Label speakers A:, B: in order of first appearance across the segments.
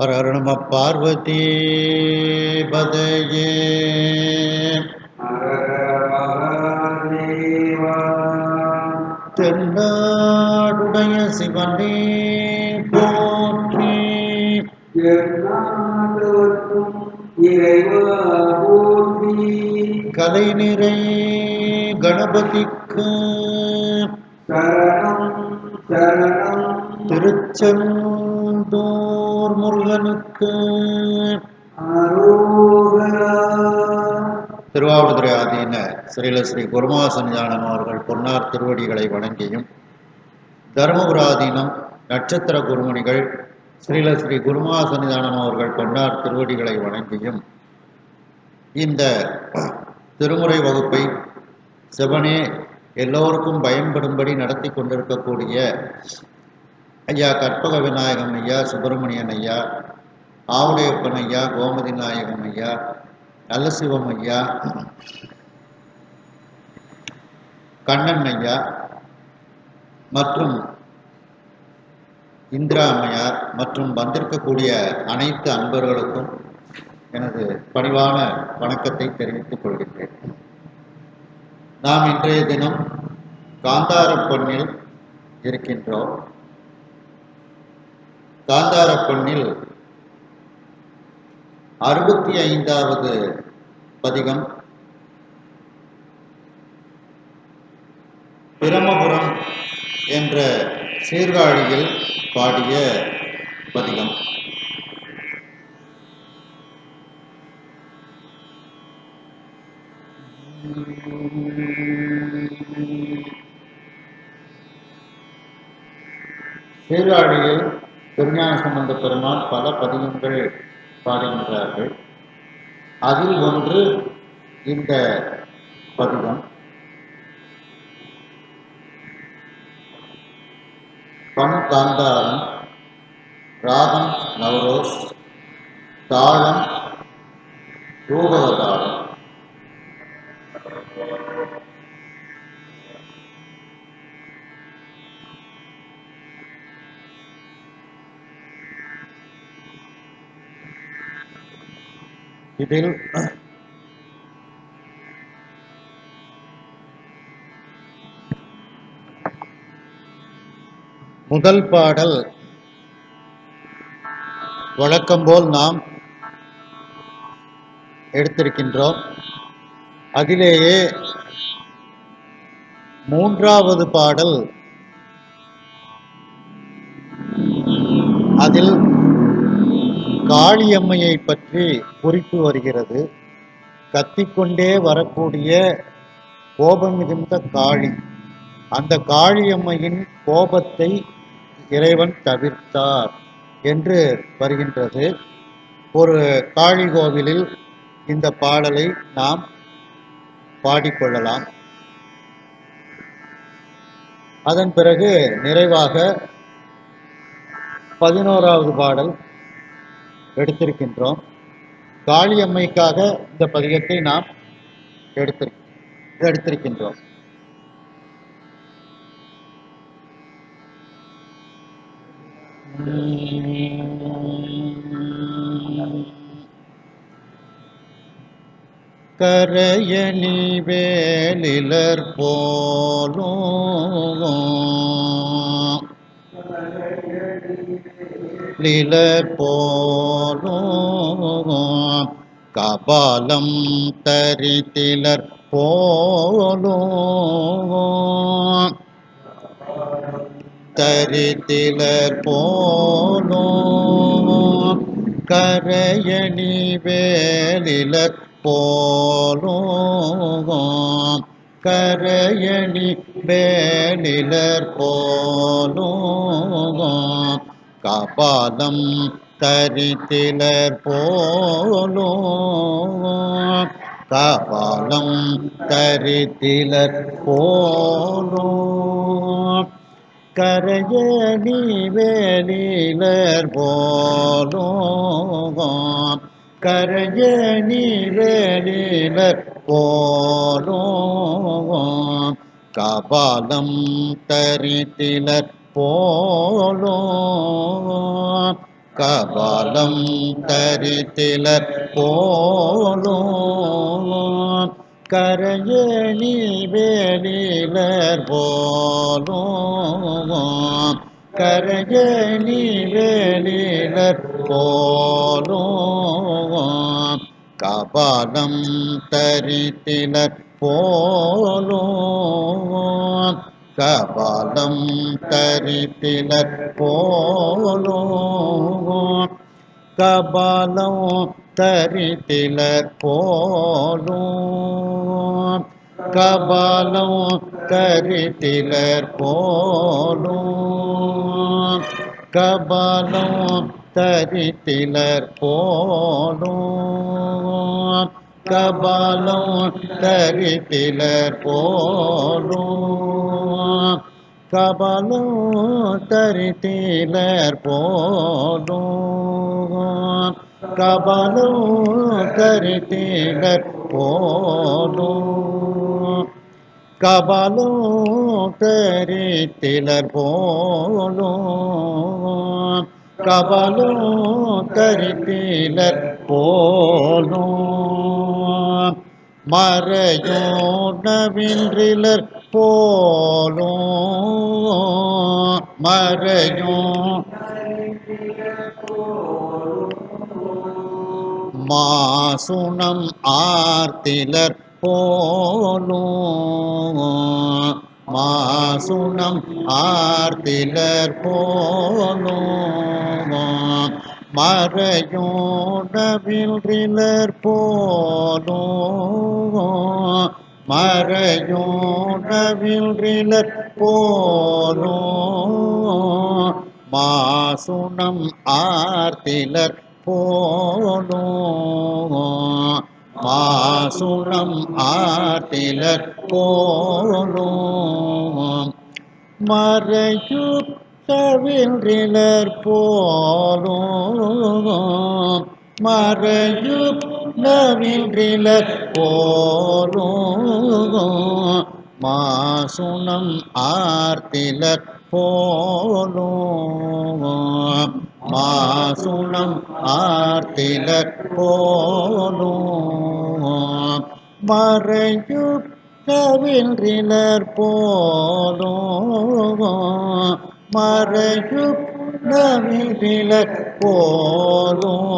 A: ஹர ஹர நம பார்வதி பதையே தென்னாடுடைய சிவனே போற்றி கலை நிறை கணபதிக்கு திருச்செந்தூர் முருகனுக்கு திருவாவடுதுறை ஆதீன ஸ்ரீல ஸ்ரீ குருமகா சன்னிதானம் அவர்கள் பொன்னார் திருவடிகளை வணங்கியும், தருமபுராதீனம் நட்சத்திர குருமணிகள் ஸ்ரீல ஸ்ரீ குருமகா சன்னிதானம் அவர்கள் பொன்னார் திருவடிகளை வணங்கியும், இந்த திருமுறை வகுப்பை சிவனே எல்லோருக்கும் பயன்படும்படி நடத்தி கொண்டிருக்கக்கூடிய ஐயா கற்பக விநாயகம் ஐயா, சுப்பிரமணியன் ஐயா, ஆவுடையப்பன் ஐயா, கோமதி நாயகம் ஐயா, நல்லசிவம் ஐயா, கண்ணன் ஐயா மற்றும் இந்திரா அம்மையார் மற்றும் வந்திருக்கக்கூடிய அனைத்து அன்பர்களுக்கும் எனது பணிவான வணக்கத்தை தெரிவித்துக் கொள்கின்றேன். நாம் இன்றைய தினம் காந்தாரப்பொன்னில் இருக்கின்றோம். காந்தாரப்பொன்னில் 65வது பதிகம் பிரமபுரம் என்ற சீர்காழியில் பாடிய பதிகம். சீர்காழியில் திருஞான சம்பந்த பெருமான் பல பதிகங்கள் பாடுகின்றார்கள். அதில் ஒன்று இந்த பதிகம். பண் காந்தாரம், ராகம் நவரோஸ், தாளம் ரூபகதாளம். இதில் முதல் பாடல் வழக்கம்போல் நாம் எடுத்திருக்கின்றோம். அதிலேயே 3வது பாடல், அதில் காளியம்மையை பற்றி குறிப்பு வருகிறது. கத்திக்கொண்டே வரக்கூடிய கோபம் மிகுந்த காளி, அந்த காளியம்மையின் கோபத்தை இறைவன் தவிர்த்தார் என்று வருகின்றது. ஒரு காளி கோவிலில் இந்த பாடலை நாம் பாடிக்கொள்ளலாம். அதன் பிறகு நிறைவாக 11வது பாடல் எடுத்திருக்கின்றோம். காளியம்மைக்காக இந்த பதிகத்தை நாம் எடுத்திருக்கின்றோம். கரையணி வேலிலர் போலும் லிலர் போலும் கபாலம் தரித்திலர் போலும் தரித்திலர் போலும் கரையணி வேலிலர் போலும் கரையணி வேலிலர் போலும் கபாலம் தரித்திலர் போலும் கபாலம் தரித்திலர் போலும் கரையணி வேலிலர் போலும் கரையணி வேலிலர் போலும் கபாலம் தரித்திலர் போலும் கபாலம் தரித்திலர் போலும் கரையேணி வேலிலர் போலும் கரையேணி வேலிலர் போலும் கபாலம் தரித்திலர் போலும் கபாலம் தரித்திலர் போலும் கபாலம் தரித்திலர் போலும் கபாலம் தரித்திலர் போலும் கபாலம் தரித்திலர் போலும் கபாலம் தரித்திலர் போலும் கபாலம் தரித்திலர் போலும் கபாலம் தரித்திலர் போலும் கபாலம் தரித்திலர் போலும் கபாலம் தரித்திலர் போலும் மறையோனவின்றிலர் போலும் மறையோன் மாசுணம் ஆர்த்திலர் போலும் மாசுணம் ஆர்த்திலர் போலும் மறையோனவின்றிலர் போலும் மறையோனவின்றிலர் போலும் மாசுணம் ஆர்த்திலர் போலும் மாசுணம் ஆர்த்திலர் போலும் மறையுத்தவின்றிலர் போலும் மறையுத்தவின்றிலர் போலும் மாசுணம் ஆர்த்திலர் போலும் மாசுணம் ஆர்த்திலர் போலும் மறையுத்தவின்றிலர் போலும் மறையுத்தவின்றிலர் போலும்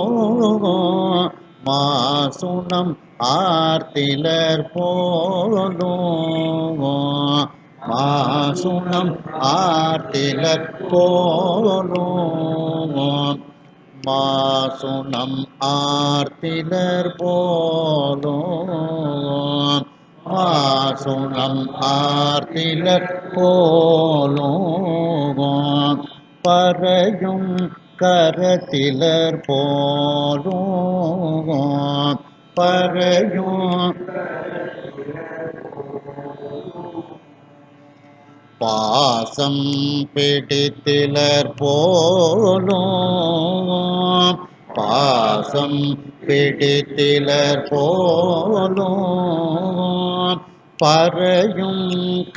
A: மாசுணம் ஆர்த்திலர் போலும் மாசுணம் ஆர்த்திலர் போலும் மாசுணம் ஆர்த்திலர் போலும் மாசுணம் ஆர்த்திலர் போலும் பறையும் கரத்திலர் போலும் பறையும் பாசம் பிடித்திலர் போலும் பாசம் பிடித்திலர் போலும் பறையும்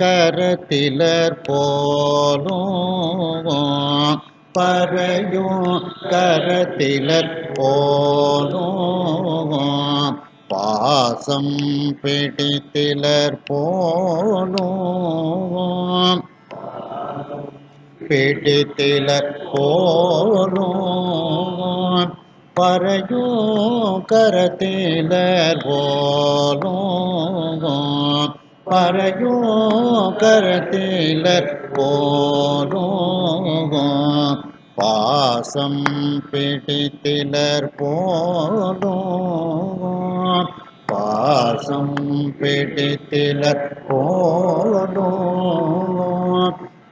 A: கரத்திலர் போலும் பறையும் கரத்திலர் போலும் பாசம் பிடித்திலர் போலும் பிடித்திலர் போலும் பறையும் கரத்திலர் போலும் பறையும் கரத்திலர் போலும் பாசம் பிடித்திலர் போலும் பாசம் பிடித்திலர் போலும்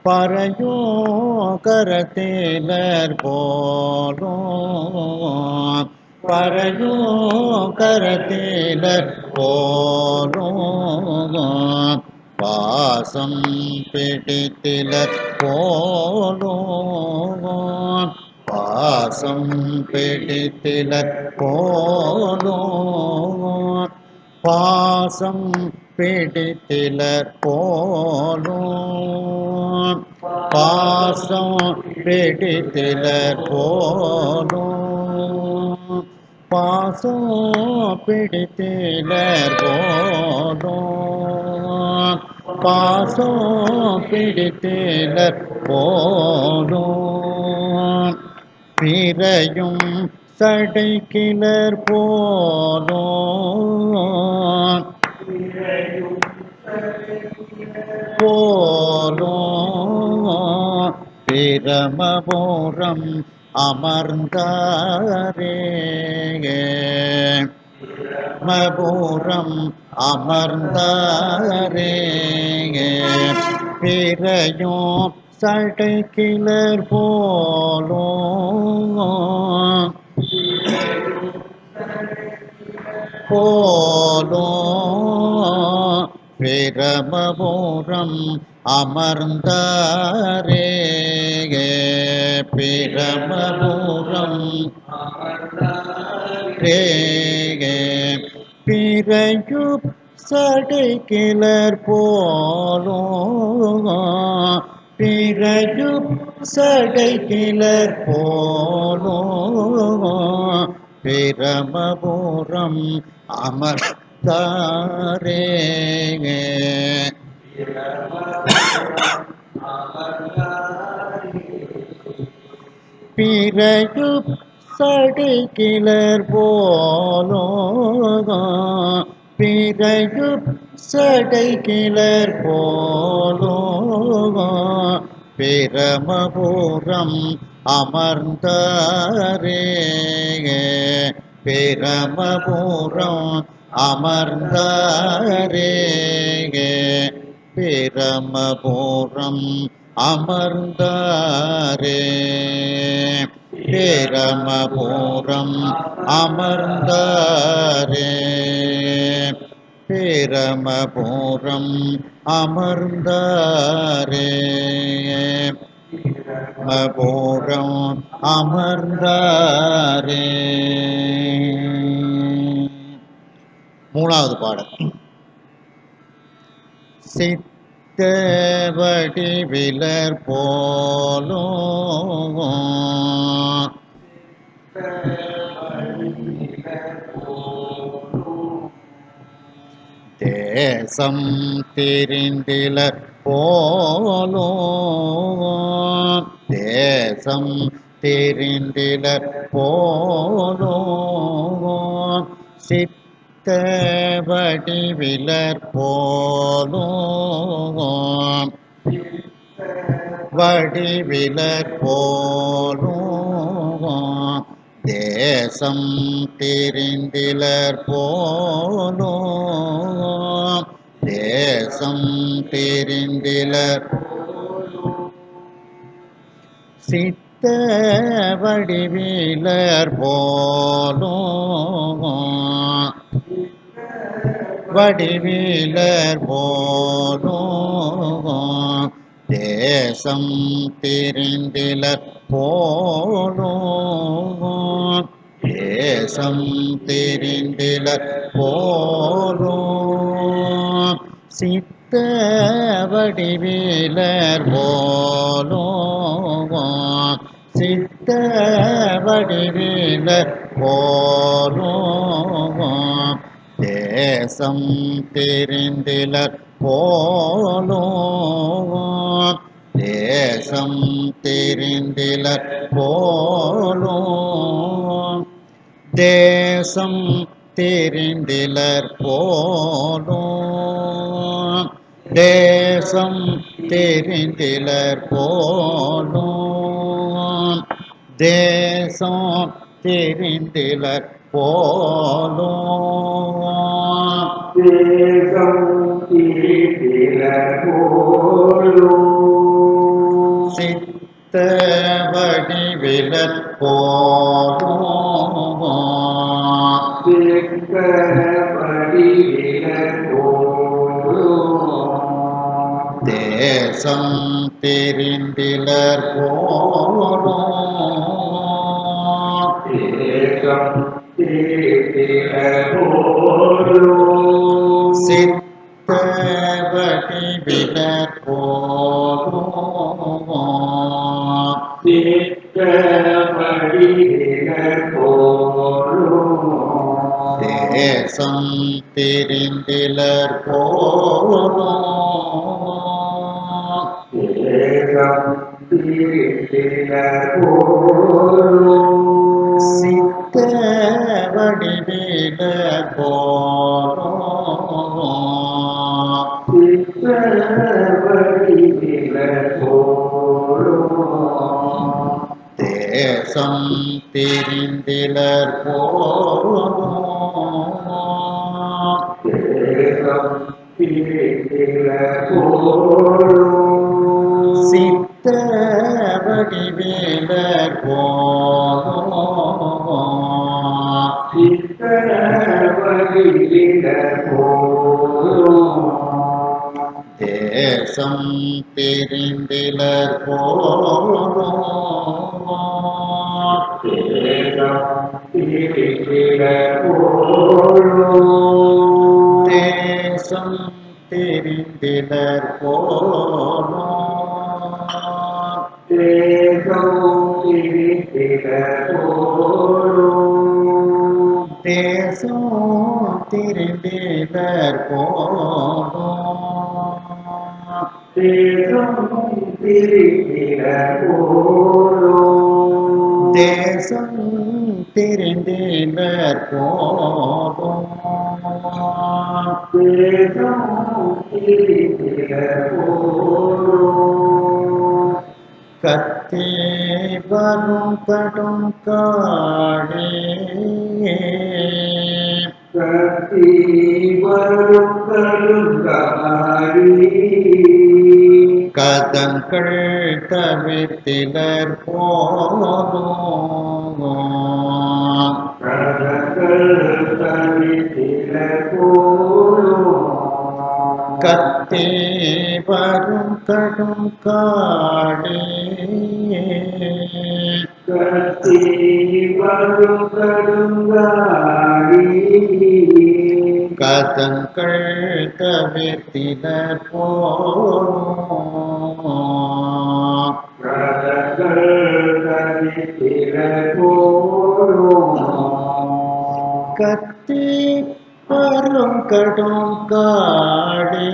A: பறையும் கரத்திலர் போலும் பறையும் கரத்திலர் போலும் பாசம் பிடித்திலர் போலும் பாசம் பிடித்திலர் போலும் பாசம் பிடித்திலர் போலும் பாசம் பிடித்திலர் போலும் பாசம் பிடித்திலர் போலும் பாசம் பிடித்திலர் போலும் பிறையும் சடைக்கிலர் போலும் போலும் பிரமபுரம் அமர்ந்தாரே மபுரம் அமர்ந்தாரே பிறையும் சடைக்கிலர் போலும் போலும் பிரமபுரம் அமர்ந்தாரே பிரமபுரம் பிறையு சடைக்கிலர் போலும் பிறையு சடைக்கிலர் போலும் பிரமபுரம் அமர்ந்தாரே பிறையு சடைக்கிலர் போலும் பிறையு சடைக்கிலர் போலும் பிரமபுரம் அமர்ந்தாரே பிரமபுரம் அமர்ந்தாரே பிரமபுரம் அமர்ந்தாரே பிரமபுரம் அமர்ந்தாரே பிரமபுரம் அமர்ந்தாரே பிரமபுரம் அமர்ந்தாரே. மூணாவது பாடல். சித்த வடிவிலர் போலும் தேசம் திரிந்திலர் போலும் தேசம் திரிந்திலர் போலும் சித்த வடிவிலர் போலும் வடிவிலர் போலும் தேசம் திரிந்திலர் போலும் தேசம் திரிந்திலர் சித்த வடிவிலர் போலும் வடிவிலர் போலும் தேசம் திரிந்திலர் போலும் தேசம் திரிந்திலர் போலும் சித்த வடிவிலர் போலும் சித்த வடிவிலர் போலும் தேசம் திரிந்திலர் போலும் தேசம் திரிந்திலர் போலும் தேசம் திரிந்திலர் போலும் தேசம் திரிந்திலர் போலும் தேசம் திரிந்திலர் போலும்
B: தேசம் திரிந்திலர் போலும்
A: சித்த வடிவிலர் போலும்
B: சித்த வடிவிலர் போலும்
A: தேசம் திரிந்திலர் போலும்
B: தேசம் திரிந்திலர் போலும்
A: சித்த வடிவிலர் போலும் தேசம் தெரிந்திலர் போலும் சித்த வடிவிலர் போலும் தேசம் தெரிந்திலர் போலும் சித்த வடிவிலர் போலும் தேசம் தெரிந்திலர் போலும் தேசம் தெரிந்திலர் போலும் தேசம் தெரிந்திலர் போலும் தேசம் தெரிந்திலர் போலும் கத்தி வரும் கடும் காடே கதங்கள் தவிர்த்திலர் போலும் கத்தி வரும் கடும் காடே கதங்கள் தவிர்த்திலர் போலும் கத்தி வரும் கடும் காடே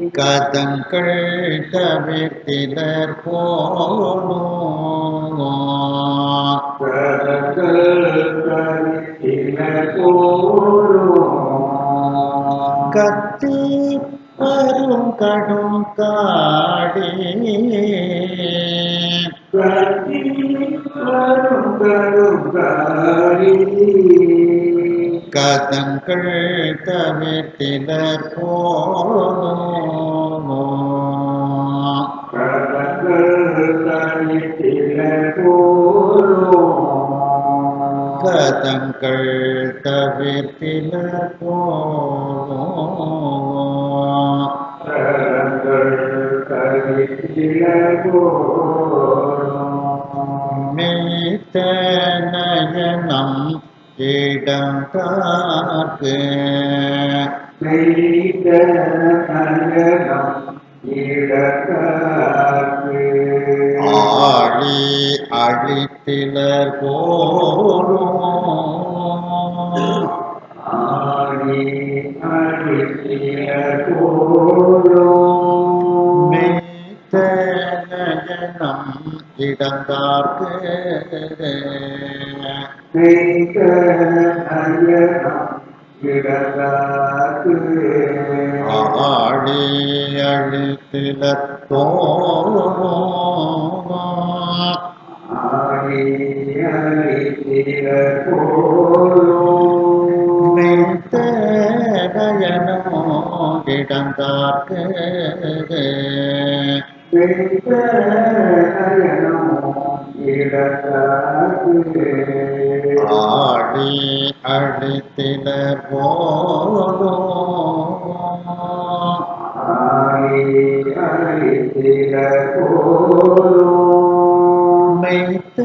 A: கதங்கள் தவிர்த்திலர் போலும் கத்தி வரும் கடும் காடே கதங்கள் தவிர்த்திலர் போலும் கதங்கள் தவிர்த்திலர் போலும் மேத்த நயனம் இடங்கார்க்கு ஆழி அழித்திலர் போலும் மேத்த நயனம் இடங்கார்க்கு ஆழி அழித்திலர் போலும் மெய்த்த நயனோ இடங்கார்க்கு ஆழி அழித்திலர் போலும் மெய்த்த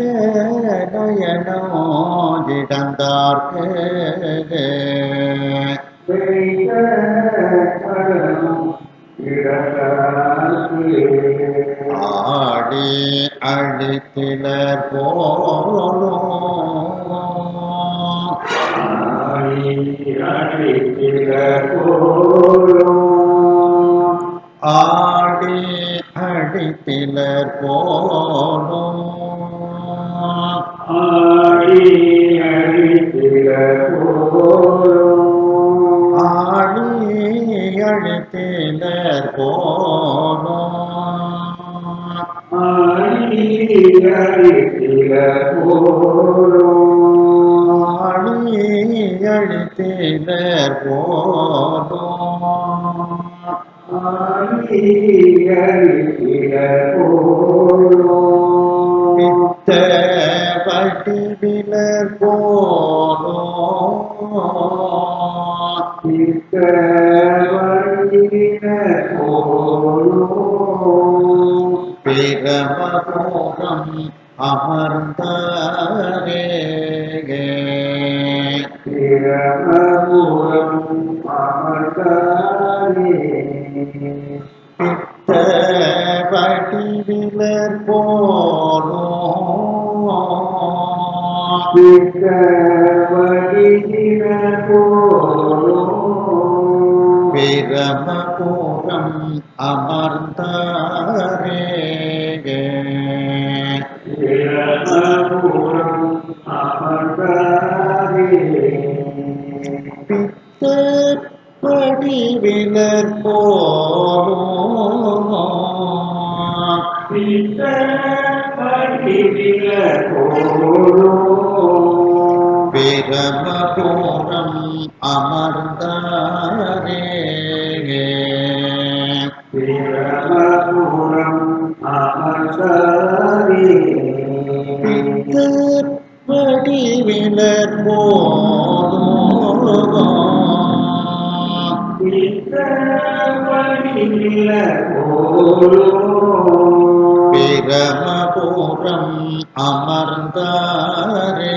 A: நயனோ இடங்கார்க்கு ஆடி அடித்திலர் போலும் ஆடி அடித்திலர் போலும் ஆடி அடித்திலர் போலும் பித்த வடிவிலர் போலும் பிரமபோகம் அமர்ந்தாரே பித்த வடிவிலர் போலும் பிரமபோகம் அமர்ந்தாரே பித்த வடிவிலர் போலும் பிரமபோகம் அமர்ந்தாரே பித்த வடிவிலர் போலும் பிரமபோகம் அமர்ந்தாரே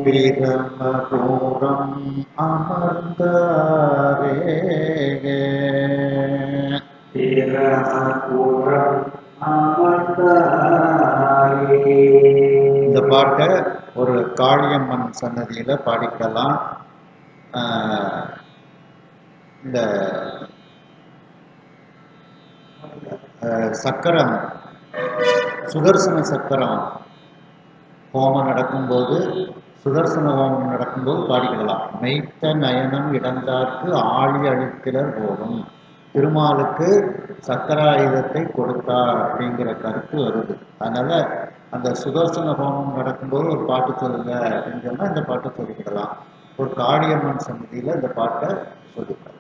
A: பிரமபோகம் அமர்ந்தாரே இந்த பாட்டை ஒரு காளியம்மன் சன்னதியில பாடிக்கலாம். இந்த சக்கரம் சுதர்சன சக்கரம் ஹோமம் நடக்கும்போது சுதர்சன ஹோமம் நடக்கும்போது பாடிக்கலாம். மெய்த்த நயனம் இடந்தார்க்கு ஆழி அழிக்கிறர் போலும். திருமாலுக்கு சக்கராயுதத்தை கொடுத்தார் அப்படிங்கிற கருத்து வருது. அதனால அந்த சுதர்சன ஹோமம் நடக்கும்போது ஒரு பாட்டு சொல்லுங்க அப்படின்னு சொன்னா இந்த பாட்டை சொல்லிக்கிடலாம். ஒரு காளியம்மன் சன்னதியில இந்த பாட்டை சொல்லிக்கலாம்.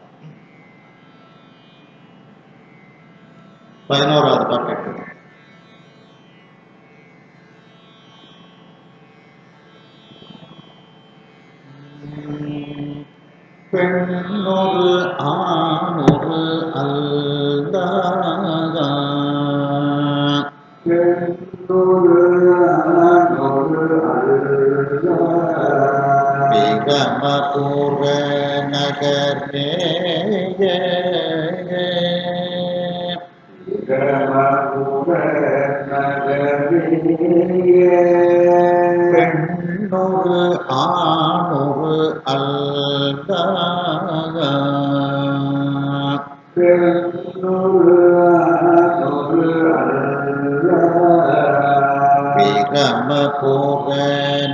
A: 11வது பாட்டு எடுத்து பெண்ணொரு ஆணொரு அல்லாத பிரமபூர நகர்நேய பெண்ணொரு ஆணொரு அல்லாத பிரமபூர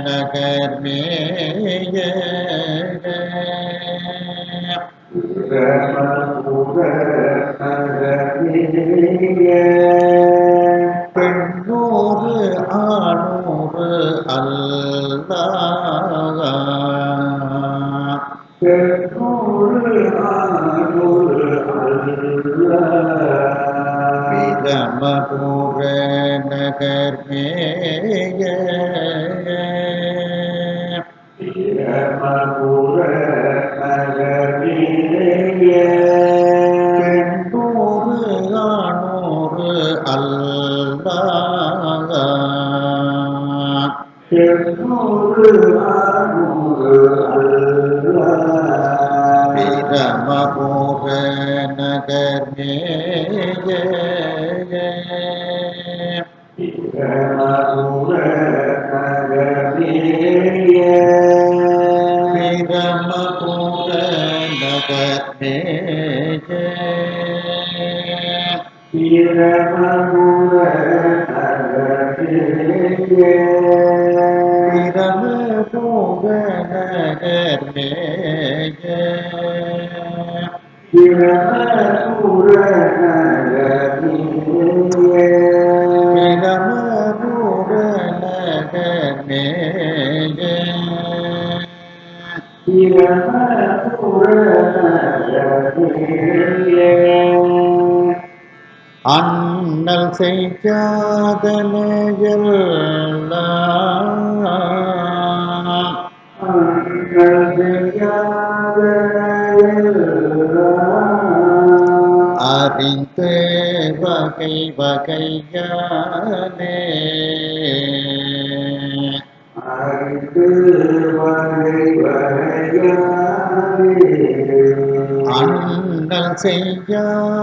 A: நகர்நேய பெண்ணூறு ஆணூறு அல்லாத பிரமபூர நகர்நேய பெண்ணூறு ஆணூறு அல்லாத பிரமபூர நகர்நேய நகர்மேய
B: பிரமபுர நகரேய
A: பிரமபுர நகர்மேய
B: பிரமபுர நகரேய
A: பிரமபுர நகர்மேய
B: பிரமபுர நகரேய
A: அண்ணல் செய்யாதனையெல்லாம் அறிந்து வகை வகையானே அண்ணல் செய்யாதனையெல்லாம்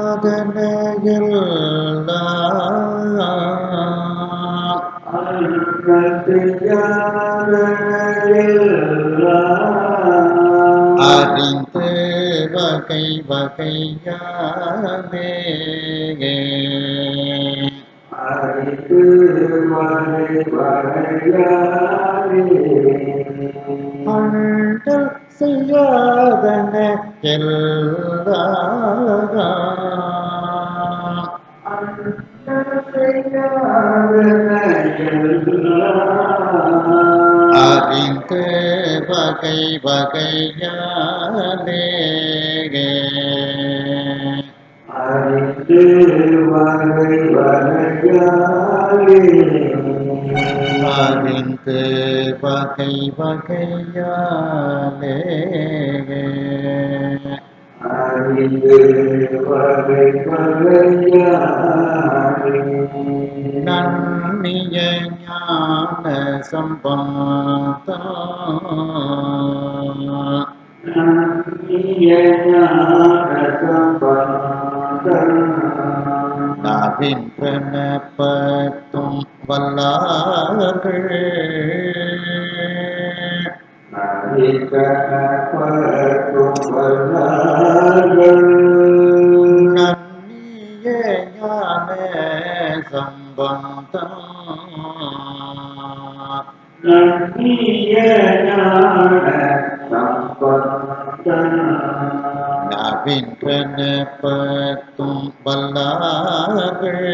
A: அறிந்து வகை வகையானே அண்டல் செய்யாதன எல்லாம் அறிந்து வகை வகையானே அறிந்து வகை வகையானே நன்னிய ஞான சம்பந்தம் நவின் பிரணப்பத்தும் வல்லார்கள் நன்னிய ஞான சம்பந்தம் நவின் பிரணப்பத்தும் வல்லார்கள்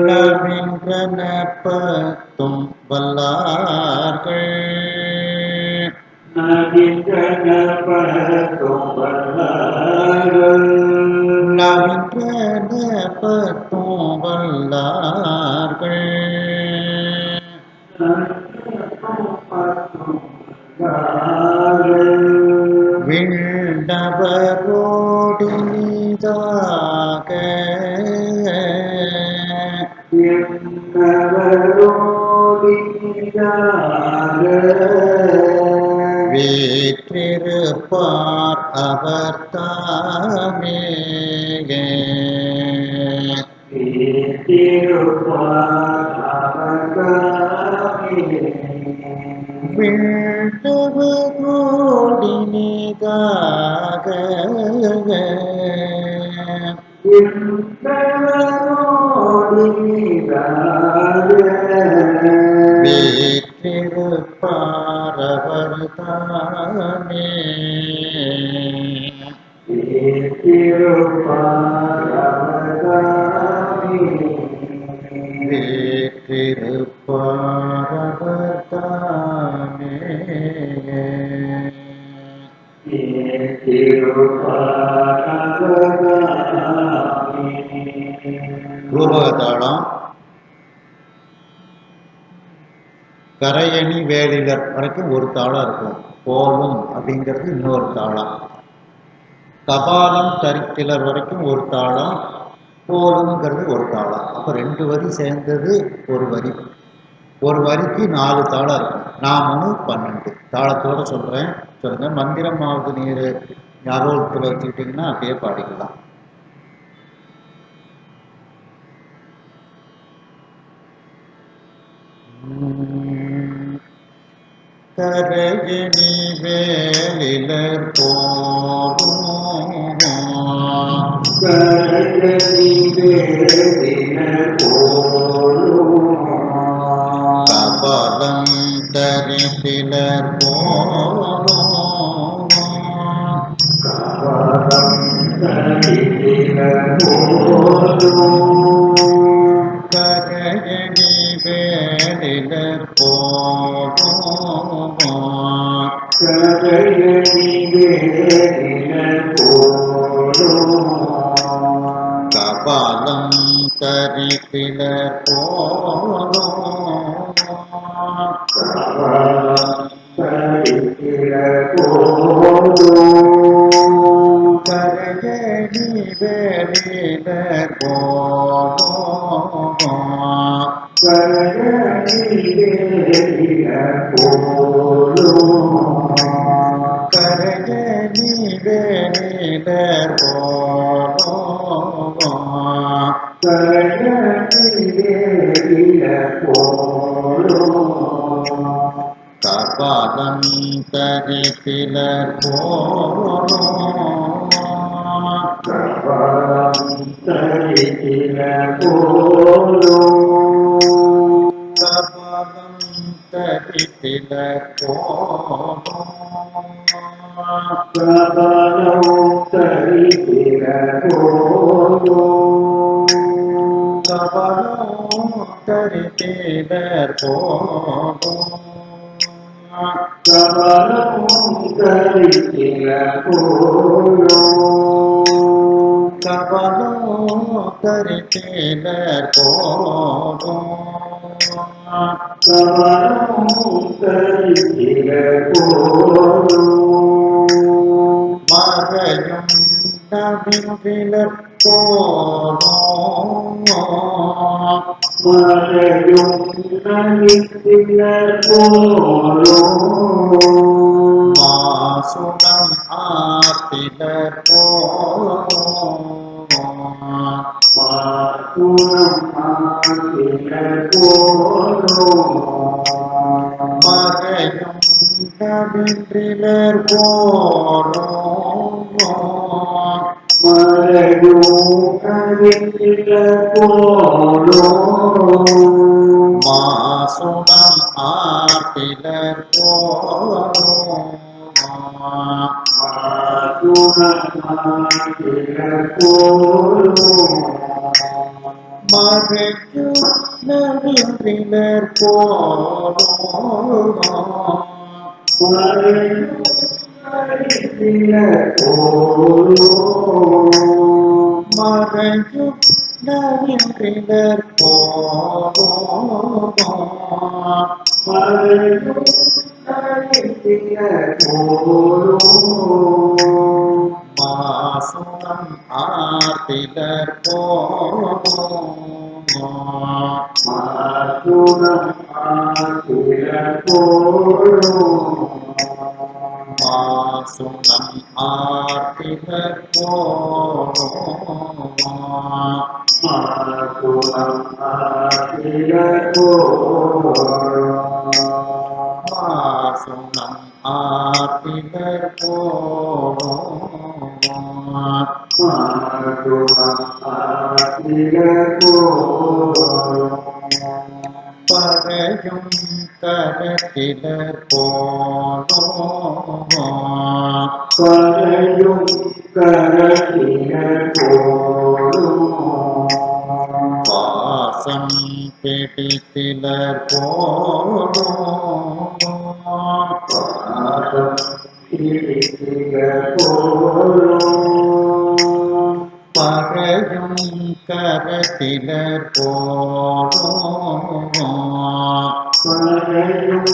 A: நவின் பிரணப்பத்தும் வல்லார்கள் நவின் பிரணப்பத்தும் வல்லார்கள் விண்ணவரோடு நீதாக வீற்றிருப்பார் அவர் தாமே விண்ணவரோடு நீதாக வீற்றிருப்பார் அவர் தாமே வீற்றிருப்பார் அவர் தாமே ரூபகதாளம் கரையணி வேலிலர் வரைக்கும் ஒரு தாளம் இருக்கும். போலும் அப்படிங்கிறது இன்னொரு தாளம். கபாலம் தரித்திலர் வரைக்கும் ஒரு தாளம், போலுங்கிறது ஒரு தாளம். அப்போ 2 வரி சேர்ந்தது ஒரு வரி. ஒரு வரிக்கு 4 தாளம் இருக்கும். 4 12 தாளத்தோடு சொல்கிறேன், சொல்லுங்க. மந்திரமாவது நீர் ஞாபகத்தில் வச்சுக்கிட்டிங்கன்னா அப்படியே பாடிக்கலாம். கரையணி வேலிலர் போலும்
B: கரகதி வேதினர் போலும்
A: கபலம் தரித்திலர் போலும்
B: கவலம் கரிதினர் போலும்
A: கரையணி வேலிலர் போலும்
B: கரையணி வேதினர் போலும்
A: கபாலம் தரித்திலர் போலும்
B: கவலம் கரிதினர் போலும்
A: கரையணி வேலிலர் போலும்
B: கரகதி வேதினர் போலும்
A: கரையணி வேலிலர் போலும்
B: கரகதி வேதினர் போலும்
A: கபாலம் தரித்திலர் போலும்
B: கவலம் கரிதினர் போலும்
A: கபாலம் தரித்திலர் போலும்
B: கவலம் கரிதினர் போலும்
A: கபாலம் தரித்திலர் போலும்
B: கவலம் கரிதினர் போலும்
A: கபாலம் தரித்திலர் போலும்
B: கவலம் கரிதினர் போலும்
A: மறையும் நவின்றிலர் போலும்
B: மறையும் நவித்தினர் போலும்
A: மாசுடம் ஆத்திலர் போலும்
B: மாசுரம் ஆகினர் போலும்
A: மறையும் நவின்றிலர் போலும்
B: மறையும் நவித்தினர் போலும்
A: மாசுடம் ஆத்திலர் போலும் மறையும் நவின்றிலர் போலும் மறையும் நவின்றிலர் போலும் மாசுடம் ஆத்திலர் போலும் மாசுடம் ஆத்திலர் போலும் மாசுடம் ஆத்திலர் போலும் பறையும் கரத்திலர் போலும்
B: பறையும் கரத்தினர் போலும்
A: பாசம் பிடித்திலர் போலும்
B: பாதம் பிடித்தினர் போலும்
A: பறையும் கரத்திலர் போலும்
B: பறையும்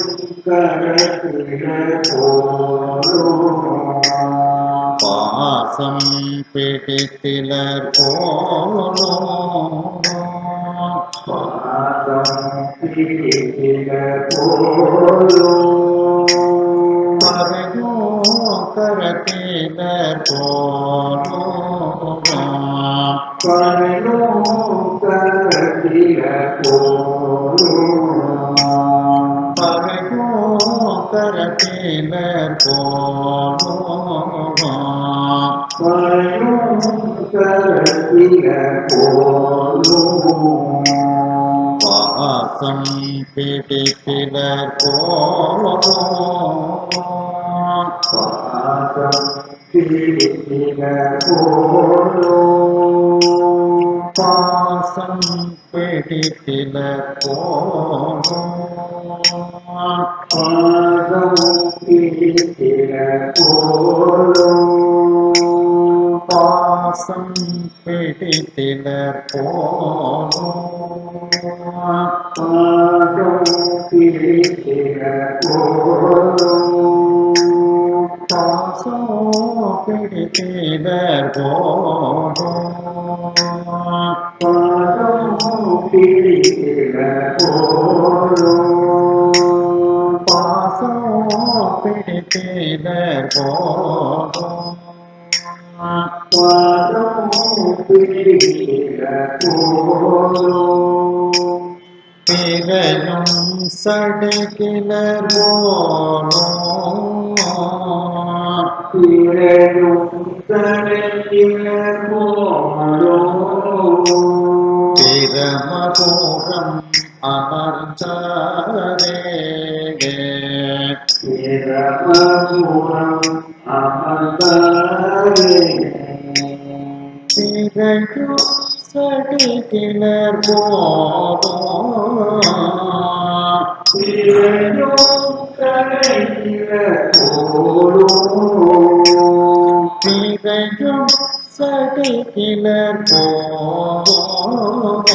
B: கரத்தினர் போலும்
A: பாசம் பிடித்திலர் போலும்
B: பாதம் பிடித்தினர் போலும்
A: பறையோ கரத்திலர் போலும்
B: பறையும் கரத்தினர் போலும் கரத்தின போலும்
A: பாசம் பிடித்திலர் போலும்
B: பாதம் பிடித்தின போலும்
A: பாசம் பிடித்திலர் போலும்
B: பாதம் பிடித்தின போலும்
A: பாசம் பிடித்திலர் போலும்
B: பாதம் பிடித்தின போலும்
A: பாசோ பிடித்திலர் போலும்
B: பாதம் பிடித்தின போலும்
A: பாசோ பிடித்திலர் போலும்
B: பாதம் பிடித்தின போலும்
A: பிறையும் சடுகிலர் போலும்
B: பிறையும் தனக்கின போலும்
A: பிரமபுரம் அமர்ந்தாரே
B: பிரமபுரம் அமர்ந்தாரே
A: பிறையும் சடுகிலர் போலும்
B: பிறையும் தனக்கின போலும்
A: பிறையும் சடுகிலர் போலும்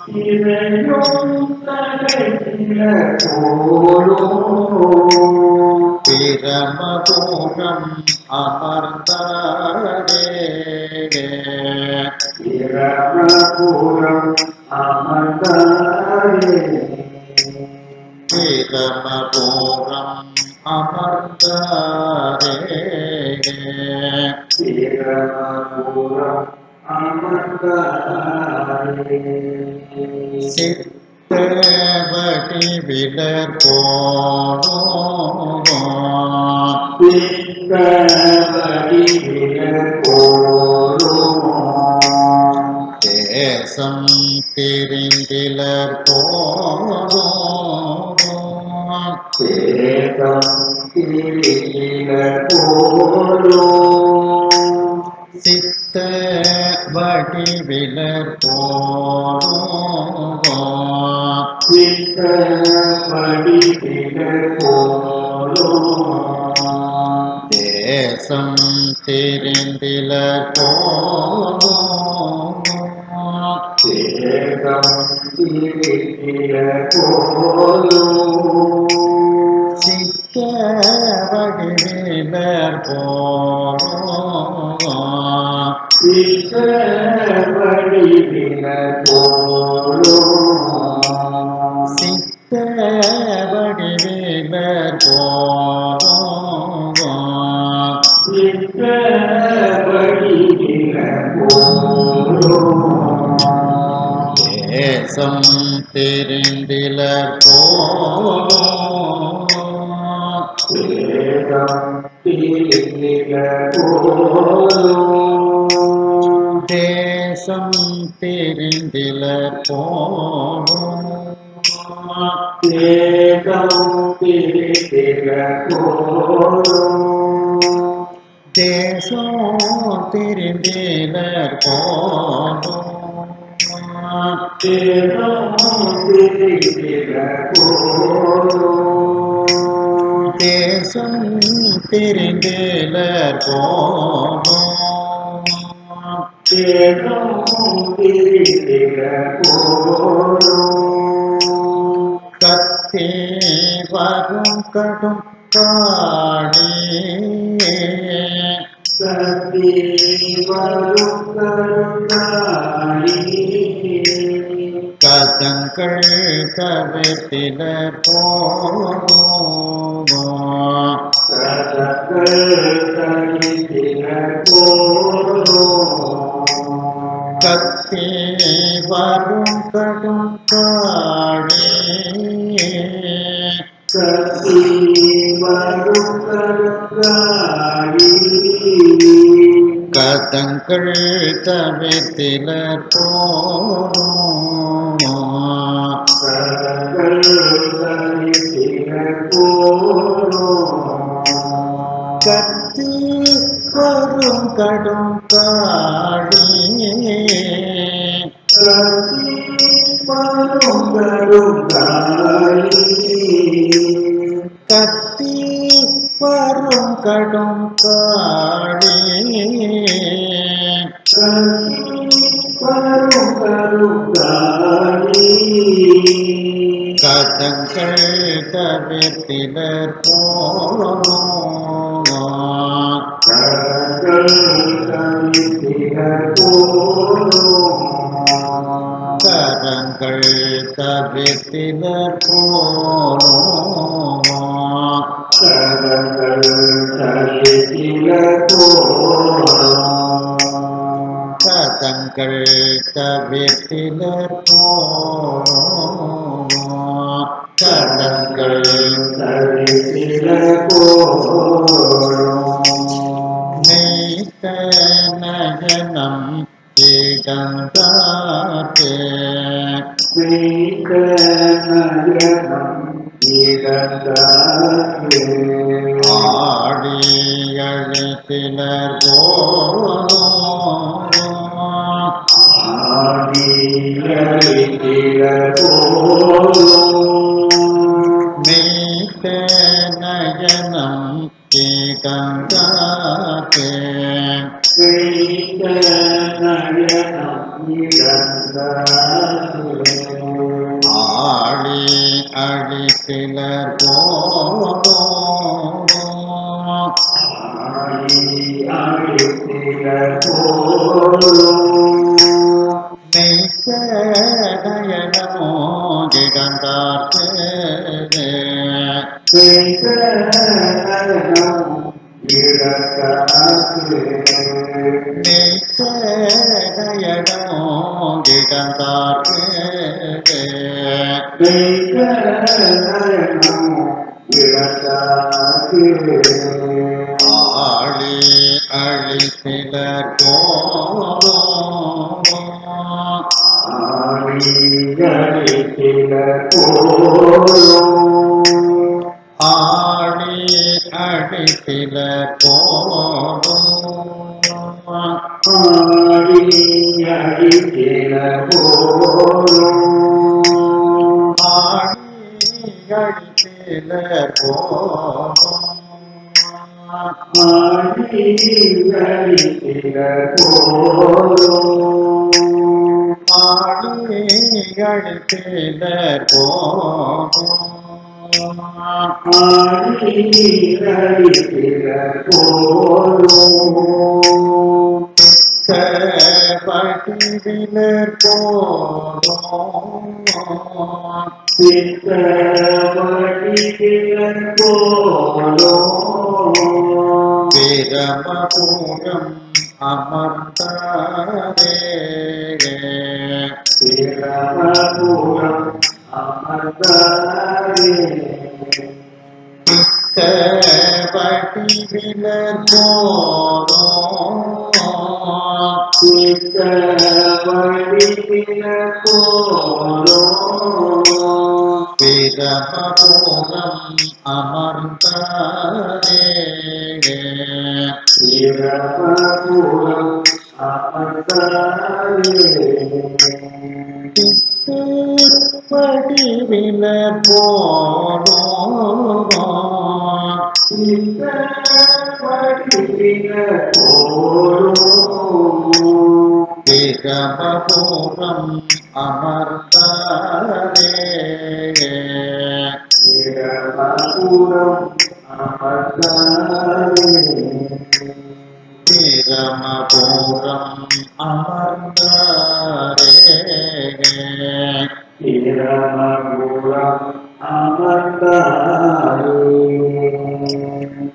B: பிறையும் தனக்கின போலும்
A: பிரமபுரம் அமர்ந்தாரே
B: பிரமபுரம் அமர்ந்தாரே
A: பிரமபுரம் அமர்ந்தாரே
B: பிரமபுரம் அமர்ந்தாரே
A: சித்தவடி விலர் போலும்
B: சித்தவடிவில போலும்
A: தேசம் திரிந்திலர் போலும்
B: சேதம் திரியில போலும்
A: சித்த வடிவிலர் போலும்
B: சித்தவடிவில போலும்
A: தேசம் திரிந்திலர் போலும்
B: சேதம் திரியில போலும்
A: சித்த வடிவிலர் போலும்
B: சித்தவடிவில போலும்
A: சித்த வடிவிலர் போலும்
B: சித்தவடிவில போலும்
A: தேசம் தெரிந்திலர் போலும்
B: சேதம் திரியில போலும்
A: தேசம் தெரிந்திலர் போலும்
B: சேதம் திரியில போலும்
A: தேசம் தெரிந்திலர் போலும்
B: சேதம் திரியில போலும்
A: தேசம் தெரிந்திலர் போலும்
B: சேதம் திரியில போலும்
A: கத்தே வரும் கடும் காடே
B: சத்தி வரும் கருணாடி
A: கதங்கள் தவிர்த்திலர் போலும்
B: கதங்கள் தனித்தில போலும்
A: கத்தே வரும் கடும் காடே
B: சத்தி வரும் கருணாடி
A: கதங்கள் தவிர்த்திலர் போலும் கத்தி வரும் கடும் காடி கத்தி வரும் கடும் காடி கதங்கள் தவிர்த்திலர் போலும் கரங்கள் தவிர்த்திலர் போலும் கதங்கள் தவிர்த்திலர் போலும் கதங்கள் நீத்த நயனம் இடந்தார்க்கு ஆடி அழித்திலர் போலும் மீட்ட நயனம் இடந்தார்க்கு ஆடி அழித்திலர் போலும் மெய்த்த நயனமோ கிடந்தார்க்கு மெய்த்த நயனமோ கிடந்தார்க்கு ஆழி அழித்திலர் போலும் ஆழி அழித்திலர் போலும் ஆழி அழித்திலர் போலும் ஆழி அழித்திலர் போலும் படிவிலர் போலும் பிரமபுரம் அமர்ந்தாரே படிவிலர் போலும் பிரமபுரம் அமர்ந்தாரே படிவிலர் போலும் பிரமபுரம் அமர்ந்தாரே பிரமபுரம் அமர்ந்தாரே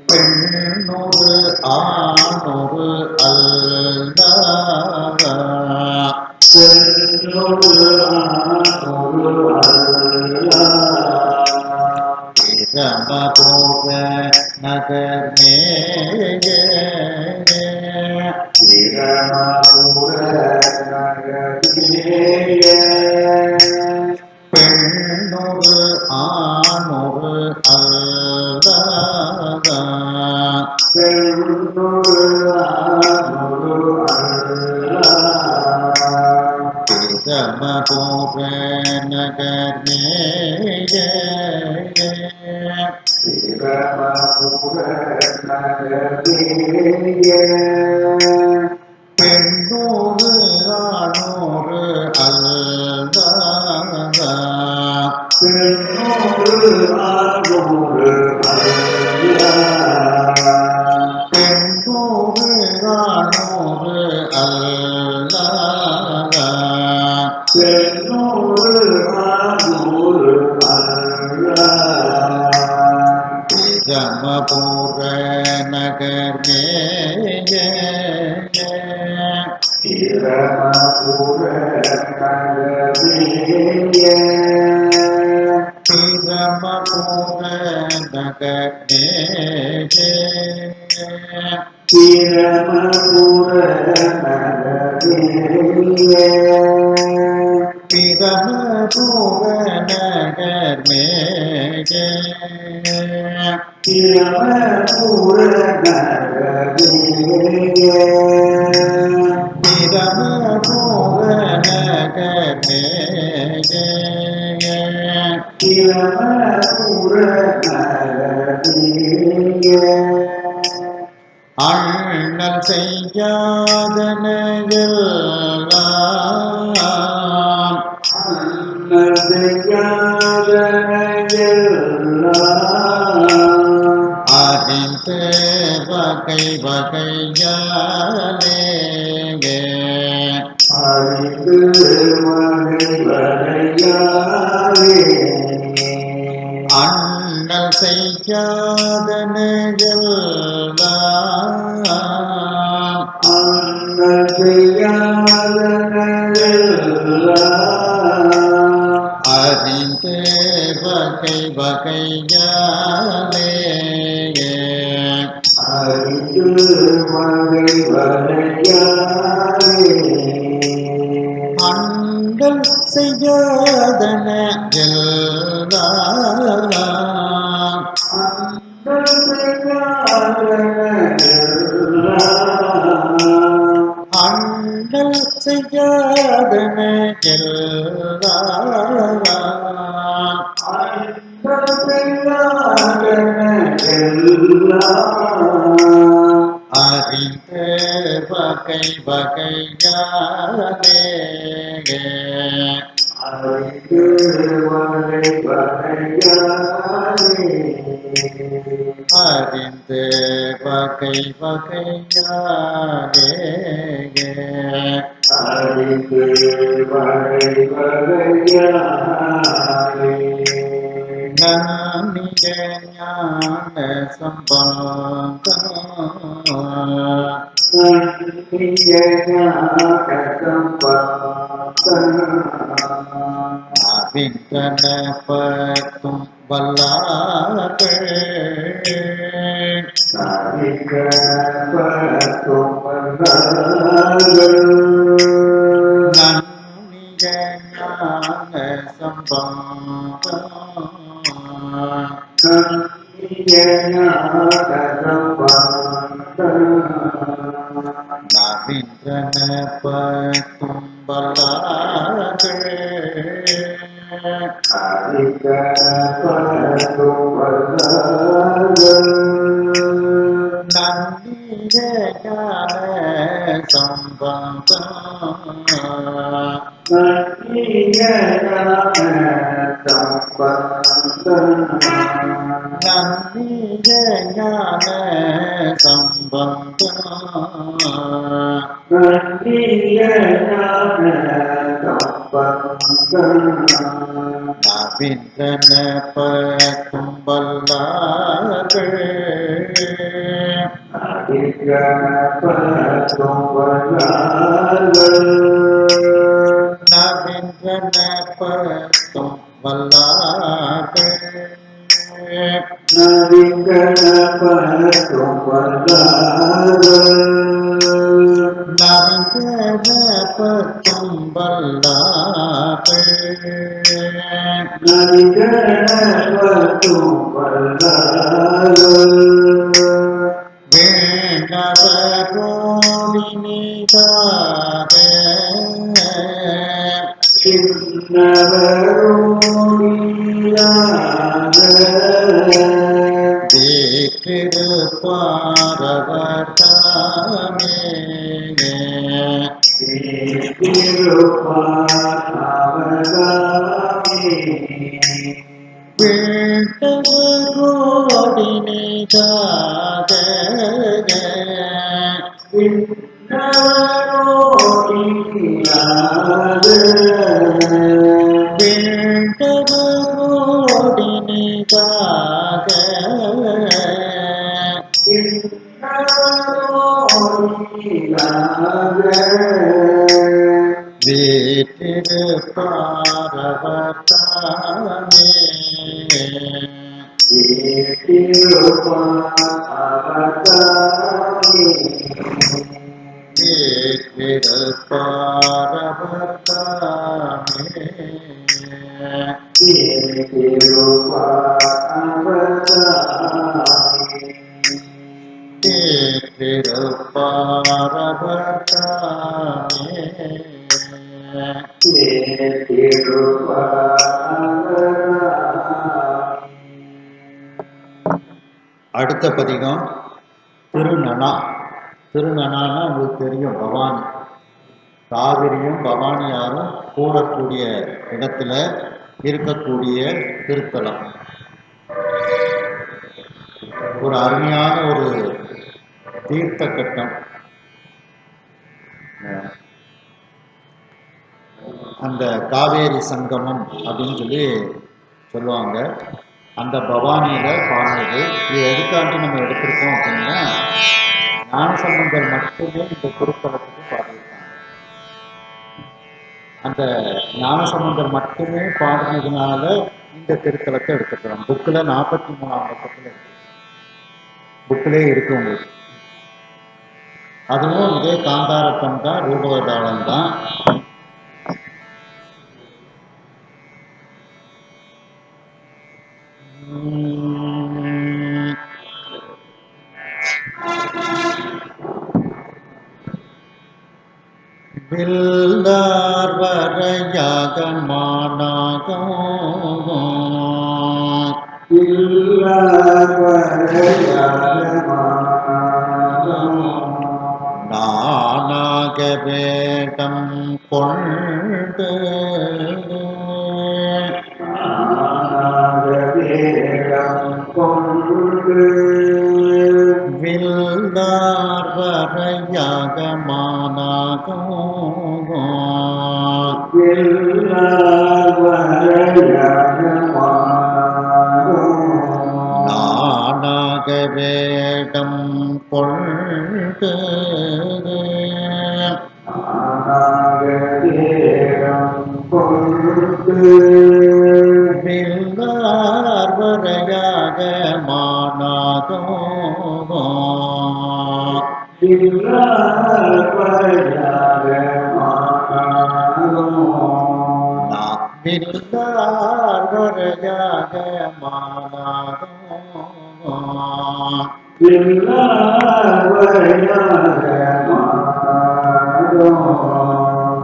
A: பெண்ணொரு ஆணொரு அல்ல பிரமபோக நகர் மேய பெண்ணொரு ஆணொரு அல்லதா பிரமபோக நகர்மேய பெண்ணோடு ஆணோடு அல்லதா பெண்ணோடு ஆணோடு அல்லதா பிரமபூர நகர்மேய பிரமபூர நகர்மேய பிரமபூர நகர்மேய பிரமபூர நகர்மேய அண்ணல் செய்யாதனையெல்லாம் அறிந்து வகை வகையாலே அண்ணல் செய்யாதனையெல்லாம் அறிந்து வகை வகையாலே அண்டல் செய்யாதன எல்லாம் அண்டல் செய்யாதன எல்லாம் அறிந்த வகை வகையாலே அறிந்து வகை வகையாலே நன்னிய ஞான சம்பந்தம் அவிந்தன பத்தும் வல்லார்கள் நன்னிய ஞான சம்பந்தம் நவீந்திரன பத்தும் வல்லார்கள் நன்னிய ஞான சம்பந்தம் நன்னிய ஞான சம்பந்தம் நவீந்திரன பத்தும் வல்லார்கள் நவீந்திரன பத்தும் வல்லார்கள் நவீந்திரன நரிகரப்பத்தும் வல்லார்கள்
B: நரிகரப்பத்தும் வல்லார்கள்
A: வேண்டவரோடி நீதாக வீற்றிருப்பாரவர்தாமே வேண்டவரோடி நீதாக வேண்டவரோடி நீதாக வீற்றிருப்பாரவர்தாமே வீற்றிருப்பாரவர்தாமே வீற்றிருப்பாரவர்தாமே அடுத்த பதிகம் திருநனா. திருநனான்னா உங்களுக்கு தெரியும், பவானி. காவிரியும் பவானியாரும் கூடக்கூடிய இடத்துல இருக்கக்கூடிய திருத்தலம். ஒரு அருமையான ஒரு தீர்த்த கட்டம். அந்த காவேரி சங்கமம் அப்படின்னு சொல்லி சொல்லுவாங்க. அந்த பவானியில பாடுறது. இது எதுக்காண்டி நம்ம எடுத்திருக்கோம் அப்படின்னா, ஞானசம்பந்தர் மட்டுமே இந்த திருத்தலத்துக்கு பாடியிருக்காங்க. அந்த ஞானசம்பந்தர் மட்டுமே பாடினதுனால இந்த திருத்தலத்தை எடுத்துக்கிறோம். புக்கில் 43ஆம் பக்கத்தில் இருக்கு. புக்கிலே இருக்கு உங்களுக்கு. அதுவும் இதே காந்தாரப்பன் தான், ரூபகதாளம் தான். வில்லார் வரையாக மானாகும் நானாக வேடம் கொண்டு வில்லார் வரையாக மானாகும் நானாக வேடம் கொண்டு வில்லார் வரையாக மானாகும் வில்லார் வரையாக மானாகும்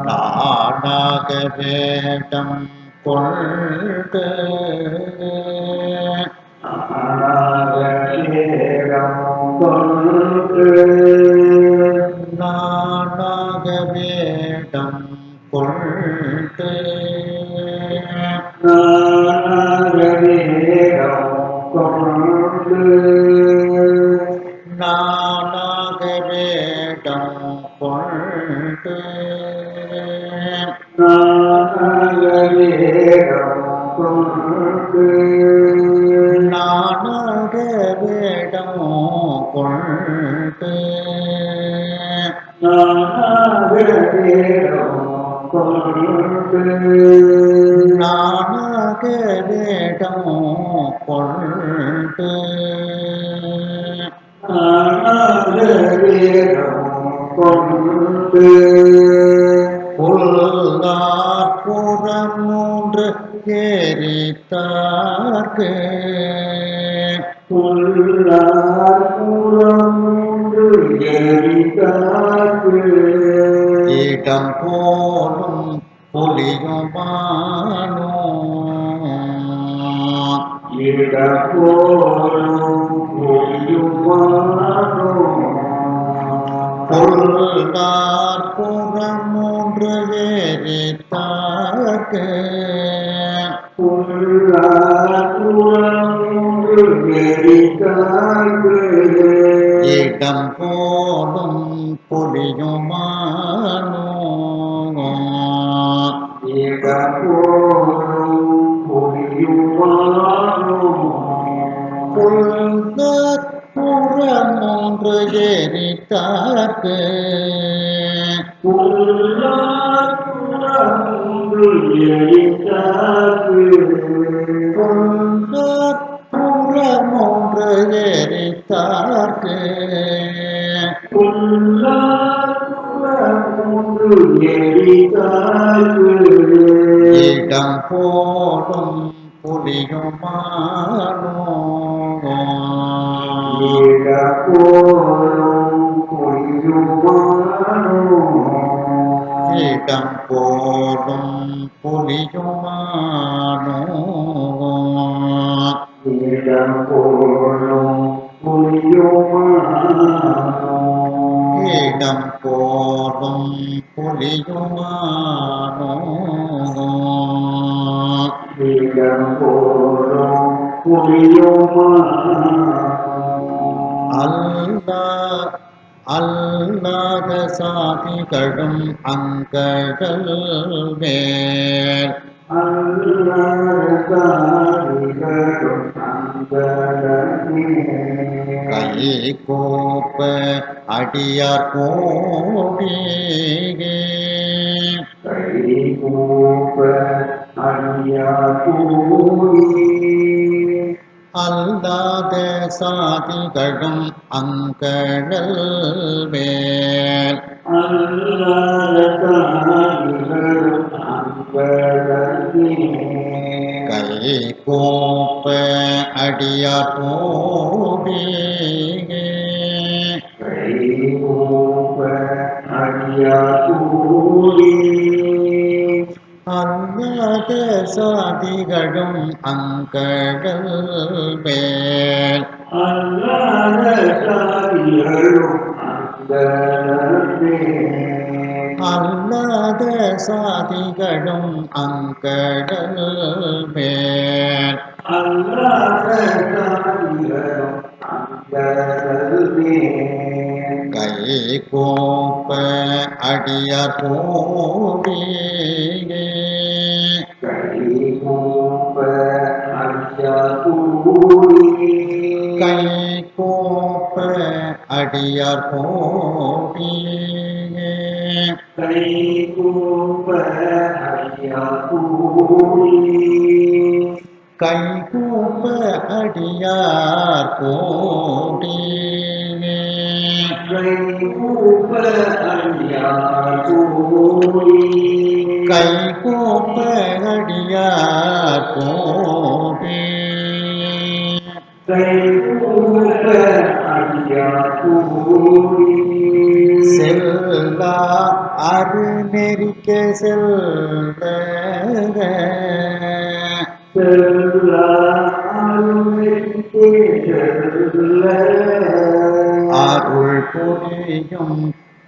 A: நானாக வேடம் கொண்டு நானாக வேடம் கொண்டு நானாக வேடம் கொண்டு நானாக வேடம் கொண்டு நானாக வேடம் கொண்டு நானாக
B: கொண்டு
A: பொல்லார் புறம் மூன்று எரித்தார்க்கு
B: புல்லார் புறம் மூன்று எரித்தார்க்கு
A: இடம் போலும் புலியுமானோ
B: இடப்போலும் பொய்யுமானோ
A: பொல்லார் புறம் மூன்று எரித்தார்க்கு
B: புல்லார் புறம் மூன்று எரித்தார்க்கு
A: இடம் போலும் புலியுமானோ
B: இடப்போலும் பொய்யுமானோ
A: பொல்லார் புறம் மூன்று எரித்தார்க்கு
B: புல்லார் புறம் மூன்று எரித்தார்க்கு
A: பொல்லார் புறம் மூன்று எரித்தார்க்கு
B: புல்லார் புறம் மூன்று எரித்தார்க்கு
A: இடம் போடும் புலியுமானோ
B: இடப்போலும் பொய்யுமானோ
A: இடம் போடும் புலியுமானோ
B: இடப்போலும் பொய்யுமானோ
A: இடம் போடும் புலியுமானோ
B: இடப்போலும் பொய்யுமானோ
A: அல்லாத சாதிகளும் அங்கடல் மேல்
B: அல்லாதாரிகளும் அங்கடமே
A: கை கோப்ப அடியார் கோடிகே
B: கைகூப்ப அடியார் கூடி
A: அல்லாத சாதிகளும் அங்கடல் மேல்
B: அல்லாதாரிகளும் அங்கடமே
A: கை கோப்ப அடியார் கோடிகே
B: கைகூப்ப அடியார் கூடி
A: அல்லாத சாதிகளும் அங்கடல் மேல்
B: அல்லாதாரிகளும் அங்கடமே
A: அல்லாத சாதிகளும் அங்கடல் மேல்
B: அல்லாதாரிகளும் அங்கடமே
A: கை கோப்ப அடியார் கோடிகே
B: கைகூப்ப அடியார் கூடி
A: கை கோப்ப அடியார் கோடிகே
B: கைகூப்ப அடியார் கூடி
A: கை கூப்ப அடியார் கோடிகே
B: கைகூப்ப அடியார் கூடி
A: கை கோப்ப அடியார் கோடி
B: கைகூப்ப அடியார் கூடி
A: செல்லா அரு நெறிக்க செல்ல
B: செல்லா அருமைக்கே செல்ல
A: அருள் புரியும்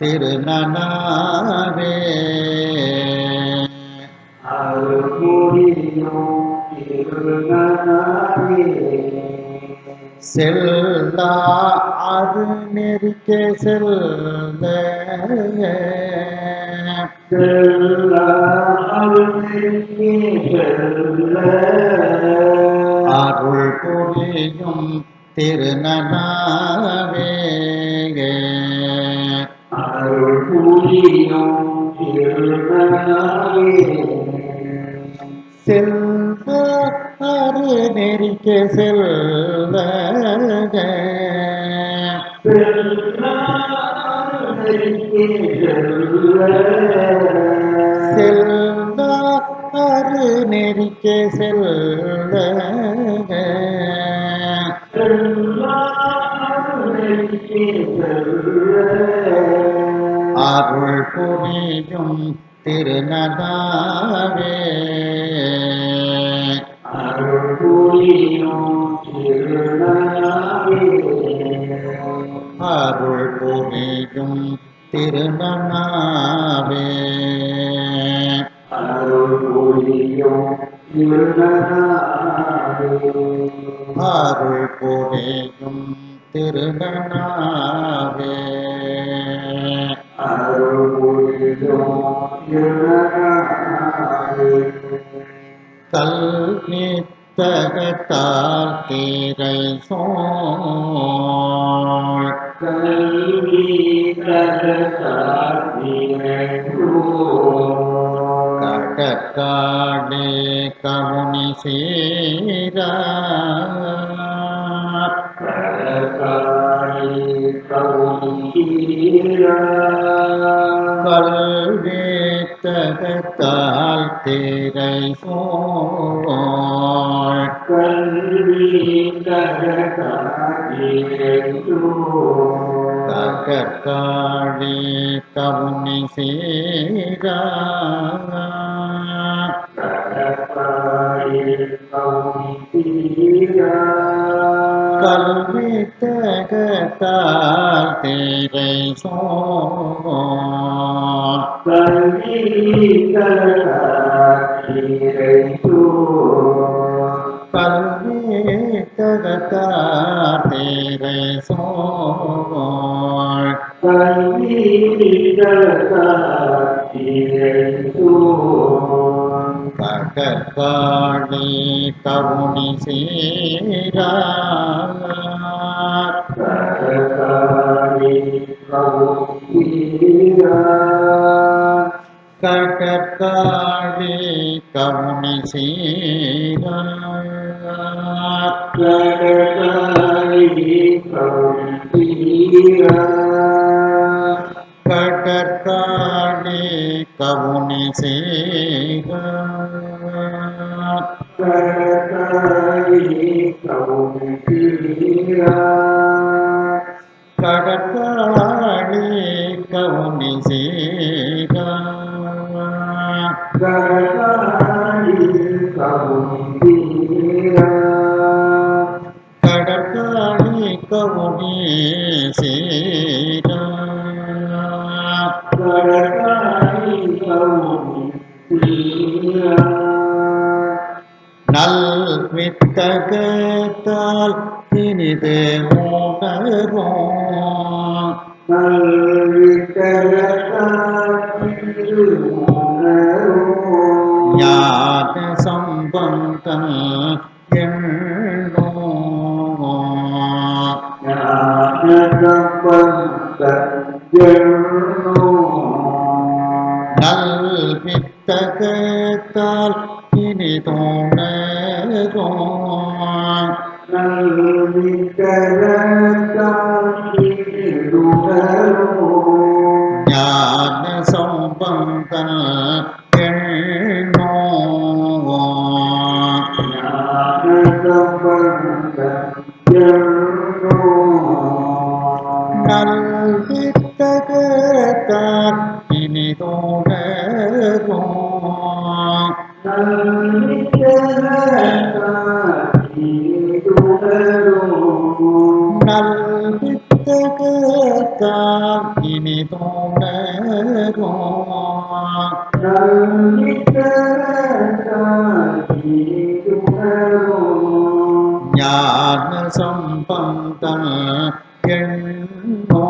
A: திருநனாவே
B: அருள்புரியும் திருநனாவே
A: செல்லா அரு நெறிக்க செல்ல
B: செல்லா அருமைக்கே செல்ல
A: அருள் புரியும் திருநனாவே
B: அருள்புரியும் திருநனாவே
A: செல்வ அரு நெறிக்க செல்ல
B: செல்லா அருமைக்கே
A: செல்ல அரு நெறிக்கே செல்ல அருள் புரியும் திருநதாவே அருள் புரியும் திருநனாவே அருள் புரியும் திருநனாவே கல்வித்தகத்தால் தீரை சோழ் கடற்காடே கவுனி சீரா கல்வித்தகத்தால் தீரை சோழ் கடற்காடே கவுனி சீரா கல்வித்தகத்தால் தீரை சோழ் கல்வித்தகத்தால் தீரை சோழ் கடற்காடே கவுனி சீரா கடற்காடே கவுனி சீரா கடற்காடே கவுனி சீரா கடற்காடே கவுனி சீரா கடற்காடே கவுனி சீரா நல் வித்தகத்தால் இனிது உணரும் ஞான சம்பந்தம் எண்ணோ நல் வித்தகத்தால் இனிதோணரோ ஞான சம்பந்தம் எண்ணோ நல் வித்தகத்தால் இனிதோணரோ நல் வித்தகத்தால் இனிதோணரோ ஞான சம்பந்தம் எண்ணோ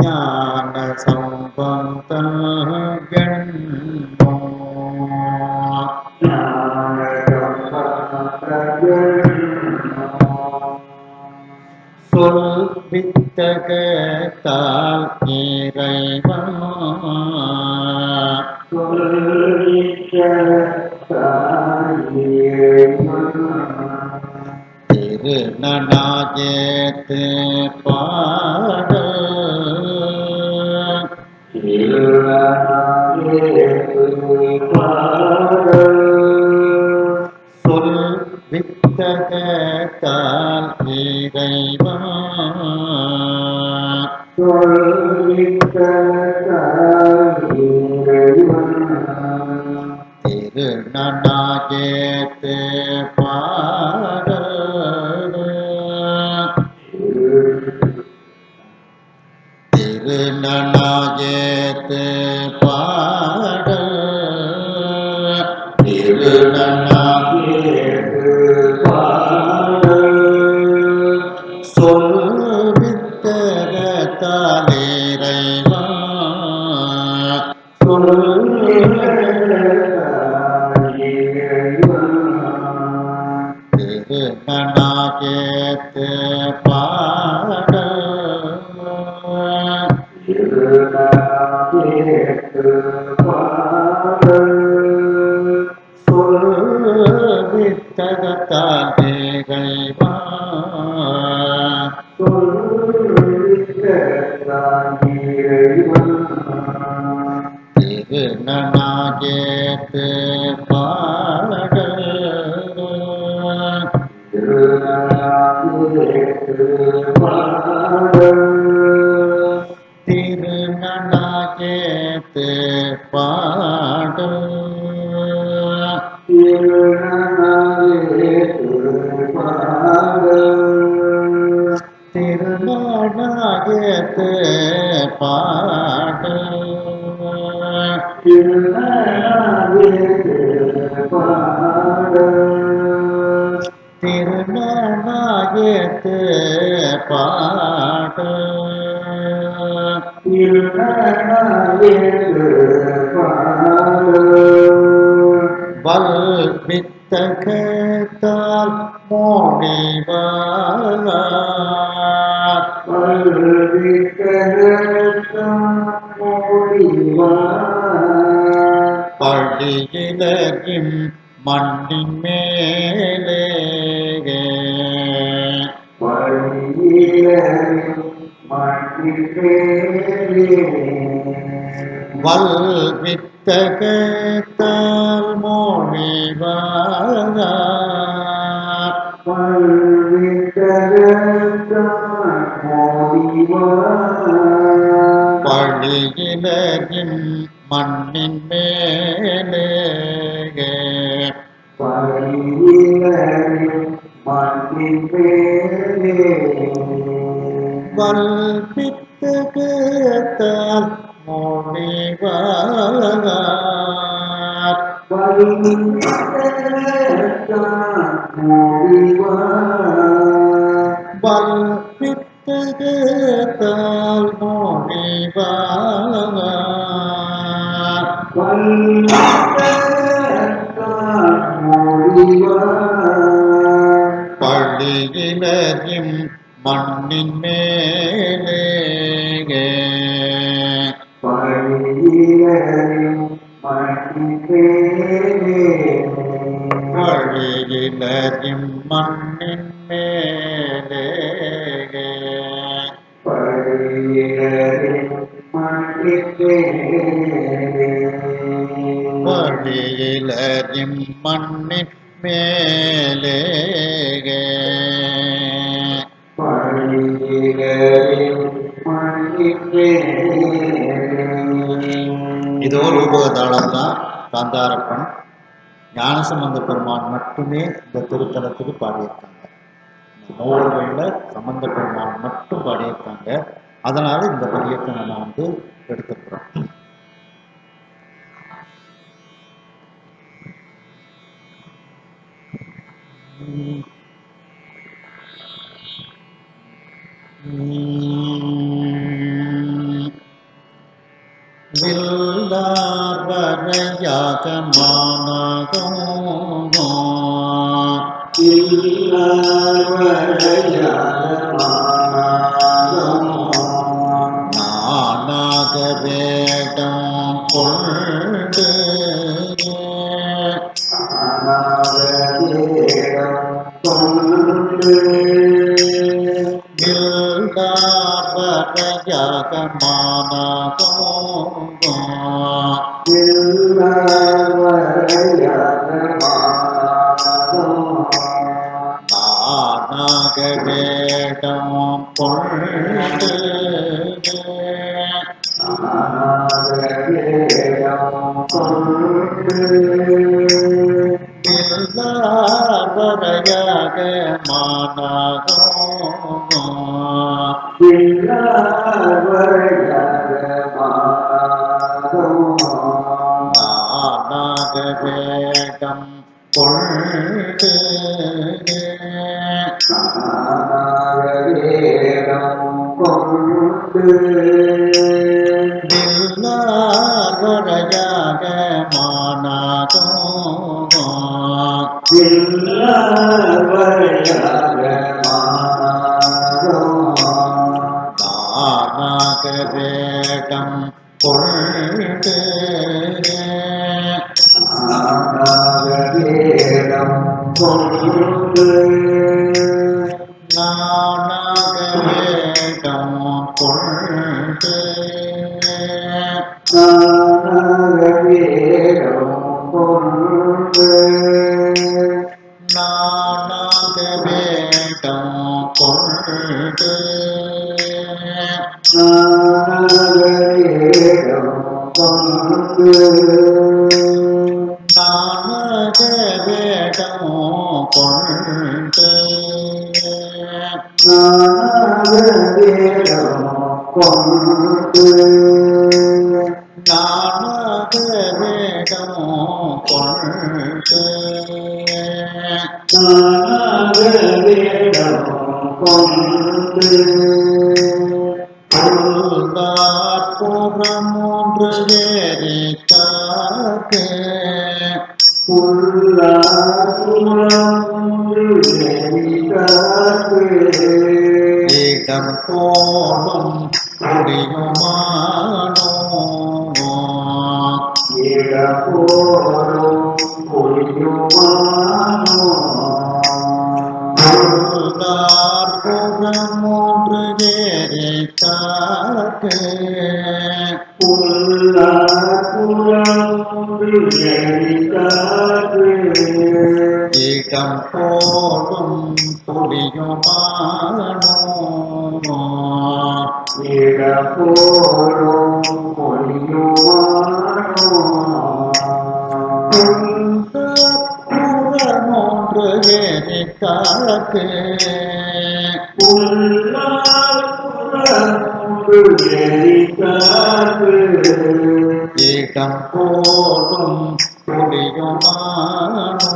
A: ஞான சம்பந்தம் எண்ணோ சொல் வித்தகத்தால் இறைவன் திருநனாயேத்து பாடல் சொல் வித்தகத்தால் இறைவா திருநனாயேத்து பாடல் திருநனாயேத்து பாடல் திருநனாயேத்து சொல் வித்தகத்தால் இறைவா திருநனாயேத்து பாடல் சொல் வித்தகத்தால் இறைவா திருநனாயேத்து பாடல் திருநனாயேத்து பாடல் திருநனாயேத்து பாடல் திருநனாயேத்து பாடல் வல் வித்தகத்தால் மோனிவார் பழியிலகிம் மண்ணின் மேலே வல் வித்தகத்தால் மோனிவார் பழியிலகிம் மண்ணின் மேலே வல் வித்தகத்தால் மோனிவார் வல் வித்தகத்தால் மோனிவார் பழியிலகிம் மண்ணின் மேலே பழியிலகிம் மண்ணின் மேலே பழியிலகிம் மண்ணின் மேலே இதோ ரூபக தாளம் தான் காந்தாரப்பன். ஞானசம்பந்த பெருமான் மட்டுமே இந்த திருத்தலத்துக்கு பாடியிருக்காங்க. மூவர்களில் சம்பந்த பெருமான் மட்டும் பாடியிருக்காங்க. அதனால இந்த பதியத்தை நம்ம எடுத்துக்கிறோம். வில்லார் வரையாக மானகம் நானாக வேடம் கொண்டு நாகவேடம் கொண்டு வரையாக நாகவேடம் கொண்டு வரையாக நாகவேடம் கொண்டு நாகவேடம் கொண்டு நாகவேடம் கொண்டு நாகவேடம் கொண்டு நாகவேடம் கொண்டு புறம் ஒன்று ஏறித்தாக்கு இடம் போலும் முடியுமானோ புறம் ஒன்று ஏறித்தாக்கு இடம் போலும் புரியுமானோ புறமொன்று ஏறித்தாக்கு இடம் போலும் புரியுமானோ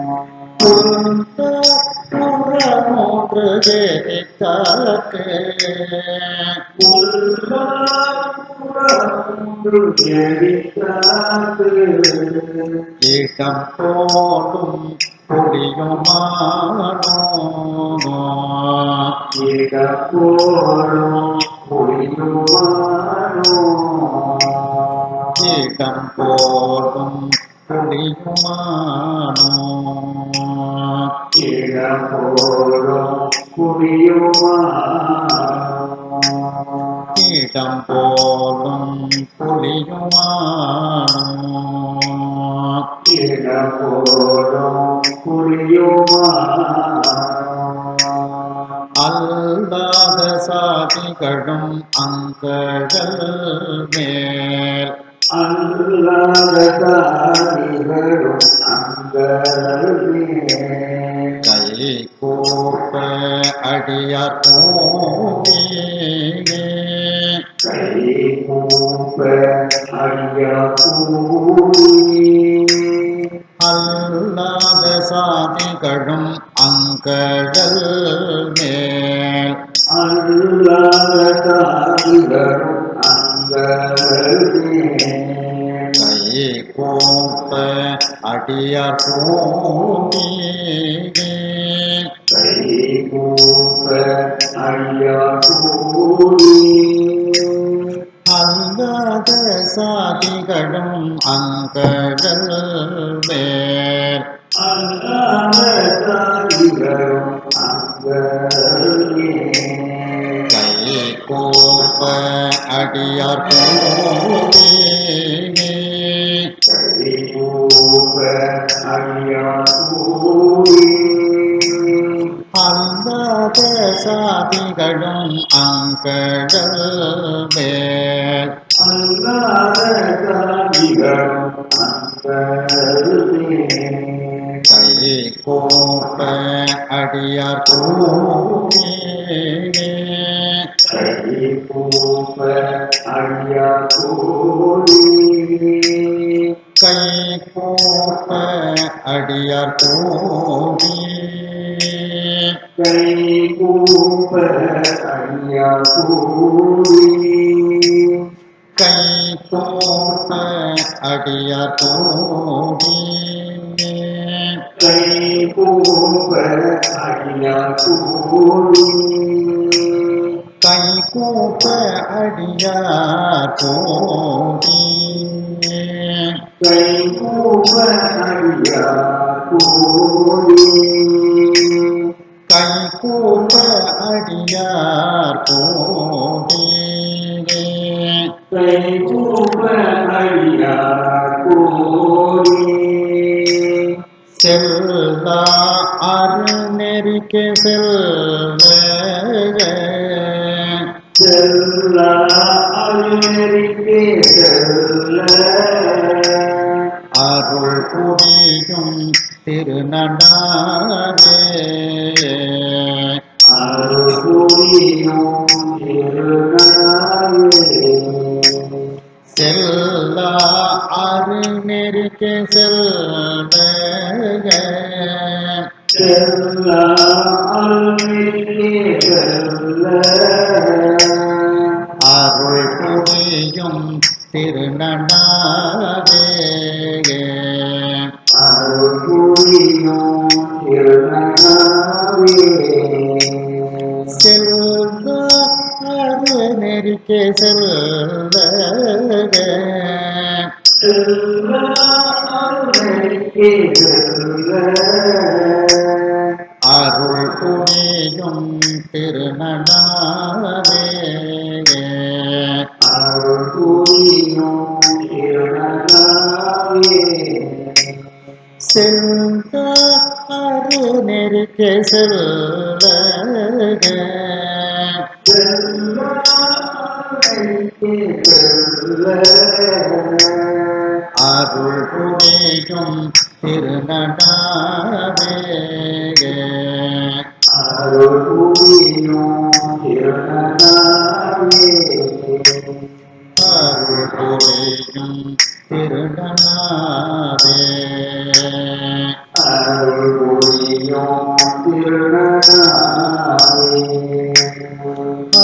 A: புறமொன்று ஏறித்தாக்கு இடம் போலும் புரியுமானோ இடம் போலும் புரியுமானோ இடம் போலும் புரியுமானோ அல்லாத சாதிகளும் அங்ககள் மேல் கை கூப்ப அடியார் கூடி அல்லாத சாதிகளும் அங்ககள் மேல் கை கூப்ப அடியார் கூடி அல்லாத அங்காத சாதிகளும் அங்கடல் வேர்
B: அல்லாத சாதிகளும் அங்கே
A: கை கோப்ப அடியார் கூடி
B: கைகூப்ப அடியார் கூடி
A: அங்காத சாதிகளும் அங்கடல் வேர்
B: அல்லாத சாதிகளும் அங்கே
A: கை கோப்ப அடியார் கூடி
B: கைகூப்ப அடியார் கூடி
A: கை கோப்ப அடியார் கூடி
B: கைகூப்ப அடியார் கூடி
A: கை கோப்ப அடியார் கூடி
B: கைகூப்ப அடியார் கூடி
A: கை கூப்ப அடியார் கூடி
B: கைகூப்ப அடியார் கூடி
A: கை கூப்ப அடியார் கூடி
B: கைகூப்ப அடியார் கூடி
A: செல்லா அருநெறிக்கு செல்வ
B: செல்ல அருணரிக்கே செல்ல
A: அருள் புரியும் திருநடாவே
B: அருள் புரியும் திருநாளே
A: செல்லா அருநெறிக்கு செல்வ
B: செல்ல அருணரிக்கே செல்ல
A: அருள் புரியும் திருநடாவே
B: அருள் புரியும் திருநாளே
A: செல்வ அருநெறிக்கு செல்வ
B: செல்ல அருணரிக்கே செல்ல
A: அருள் புரியும் திருநடாவே
B: அருள் புரியும் திருநாளே
A: செல்வ அருநெறிக்கு செல்வ
B: செல்ல அருணரிக்கே செல்ல
A: அருள் புரியும் திருநடாவே
B: அருள் புரியும் திருநாளே
A: அருள் புரியும் திருநடாவே
B: அருள் புரியும் திருநாளே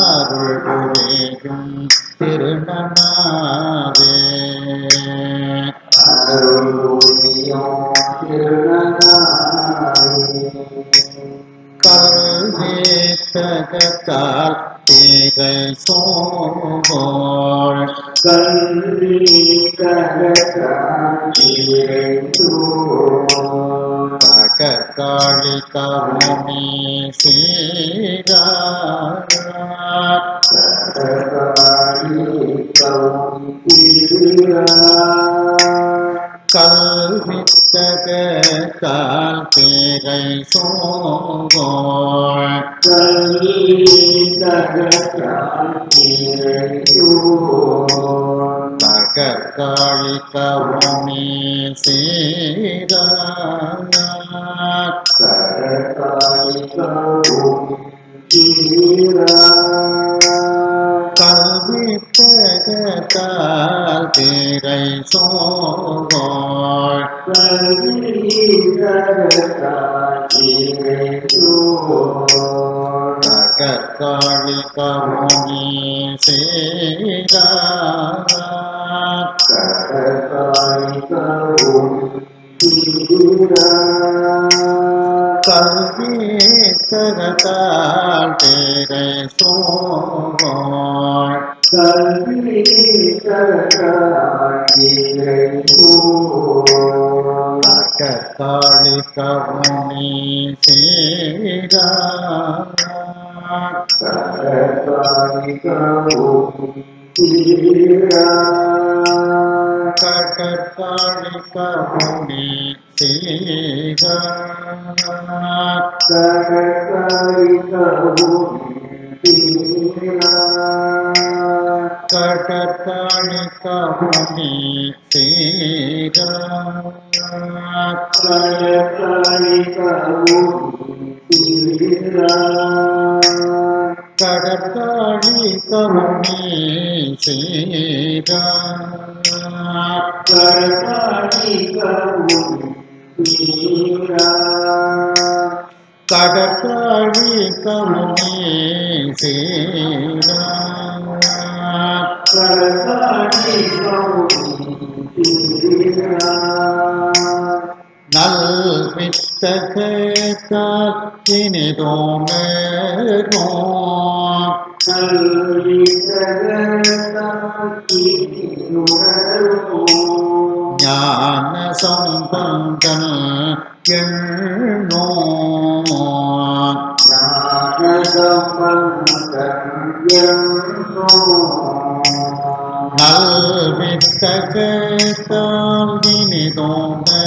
A: அருள் புரியும் திருநடாவே
B: அருள் புரியும் திருநாளே
A: கல்வி தகத்தால் தீரை சோழ்
B: கல்வி கரகாட்சியைத்தோ
A: தகத்தாளி கவுனி சீரார்
B: கரகாட்சி கௌந்திரா
A: கல்வி தகத்தால் தீரை சோழ்
B: கல்வி கரகாட்சியைத்தோ
A: தகத்தாளி கவுனி சீரார்
B: கரகாட்சி கௌந்திரா
A: கல்வி தகத்தால் தீரை சோழ் தகத்தாளி கவுனி சீரார் கல்வி தகத்தால் தீரை சோழ்
B: கல்வி
A: கடற்காளி கவுனி சீரா கடற்காளி கவுனி சீரா கடற்காளி கவுனி சீரா கடற்காளி கவுனி சீரா கடற்காளி கவுனி சீரா நல் வித்தகத்தால் இனிதோனோ ஞான சம்பந்தன் எண்ணோ நல் வித்தகத்தால் இனிதோனோ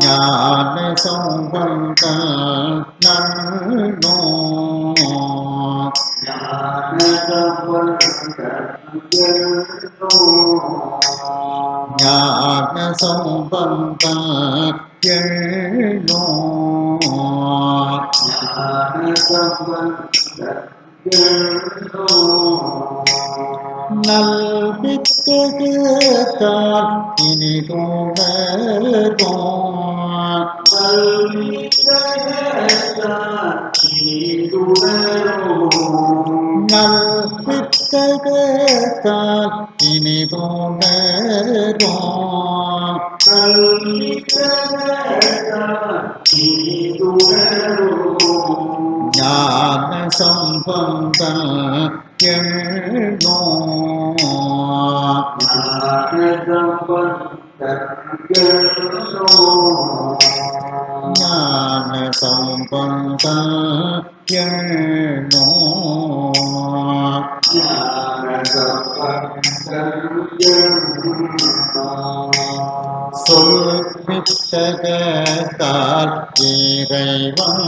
A: ஞான சம்பந்தன் நன்னோ ஞான சம்பந்தன் எண்ணோ நல் வித்தகத்தால் இனிதோனோ நல் வித்தகத்தால் இனிதோனோ ஞான சம்பந்தன் எண்ணோ ஞான சம்பந்தன் எண்ணோ சொல் வித்தகத்தால் இறைவன்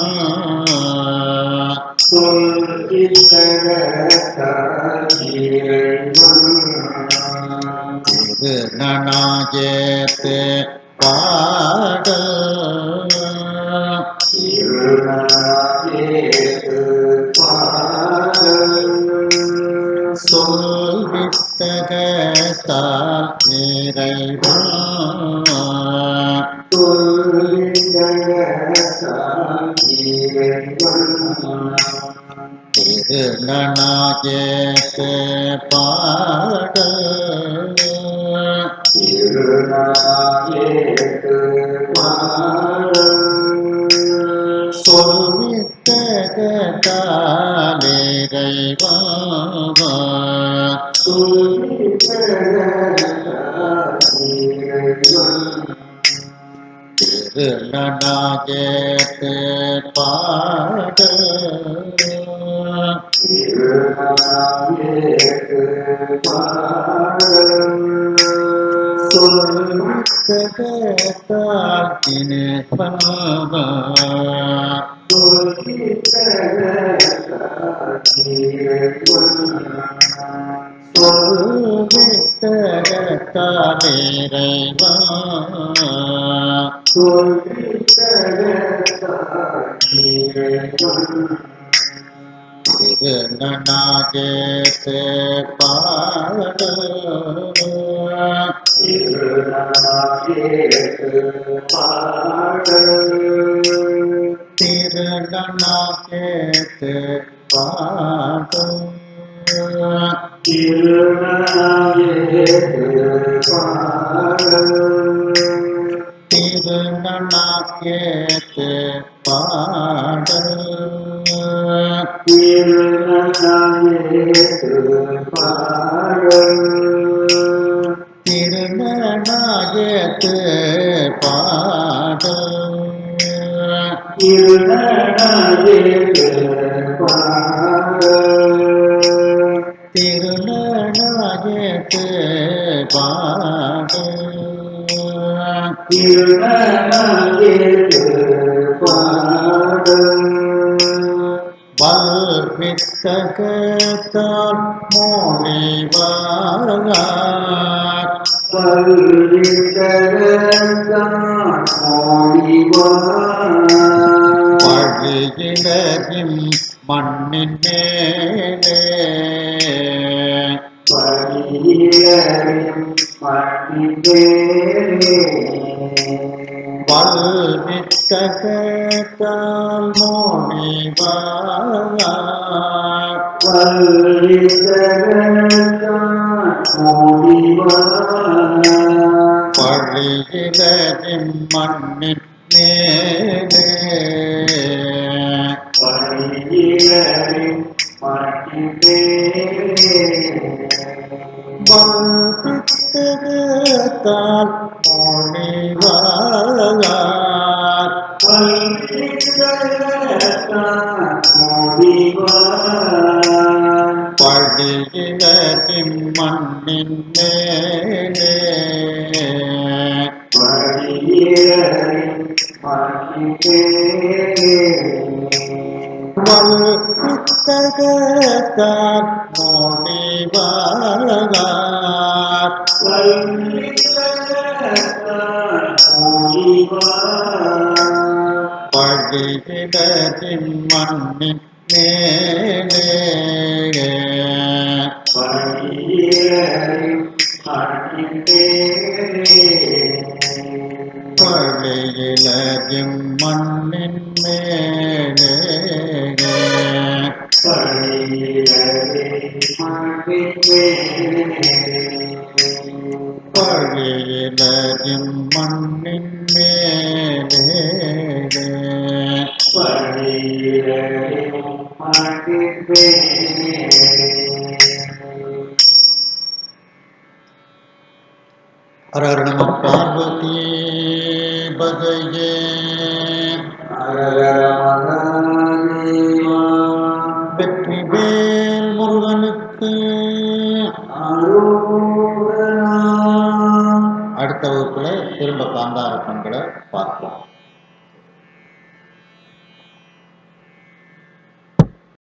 A: திருநனாயேத்து பாடல் சொல் வித்தகத்தால் இறைவன் திருநனாயேத்து பாடல் சொல் வித்தகத்தால் இறைவன் திருநனாயேத்து பாடல் சொல் வித்தகத்தால் இறைவன் சொல் வித்தகத்தால் இறைவன் திருநனாயேத்து பாடல் திருநனாயேத்து பாடல் திருநனாயேத்து பாடல்
B: திருநனாயேத்து பாடல்
A: திருநனாயேத்து பாடல்
B: திருநனாயேத்து பாடல்
A: திருநனாயேத்து பாடல்
B: திருநனாயேத்து பாடல்
A: வல்வித்தகத்தால் மொழிவார்
B: பல்வித்தகத்தான் மொழிவார்
A: பழியிலகிம் மண்ணின் மேலே
B: பலியிலும் மண்ணிலே
A: வல்வித்தகத்தால் மொழிவார்
B: பல்வித்தகத்தான் மொழிவார்
A: பழியிலகிம் மண்ணின் மேலே
B: பலியிலும் மண்ணிலே
A: வல்வித்தகத்தால் மொழிவார்
B: பல்வித்தகத்தான் மொழிவார்
A: பழியிலகிம் மண்ணின் மேலே
B: பலியிலும் மண்ணிலே
A: வல்வித்தகத்தால் மொழிவார்
B: பல்வித்தகத்தான் மொழிவார்
A: பழியிலகிம் மண்ணின் மேலே
B: பலியிலும் மண்ணிலே
A: பழியிலகிம் மண்ணின் மேலே
B: பலியிலும் மண்ணிலே
A: பழியிலகிம் மண்ணின் மேலே
B: பலியிலும் மண்ணிலே
A: ஹர ஹர நம பார்வதி பதையே
B: ஹரஹர மகாதேவா
A: வெற்றிவேல் முருகனுக்கு
B: அரோகரா
A: அடுத்த வகுப்புல திரும்ப காந்தார பண்களை பார்ப்போம்.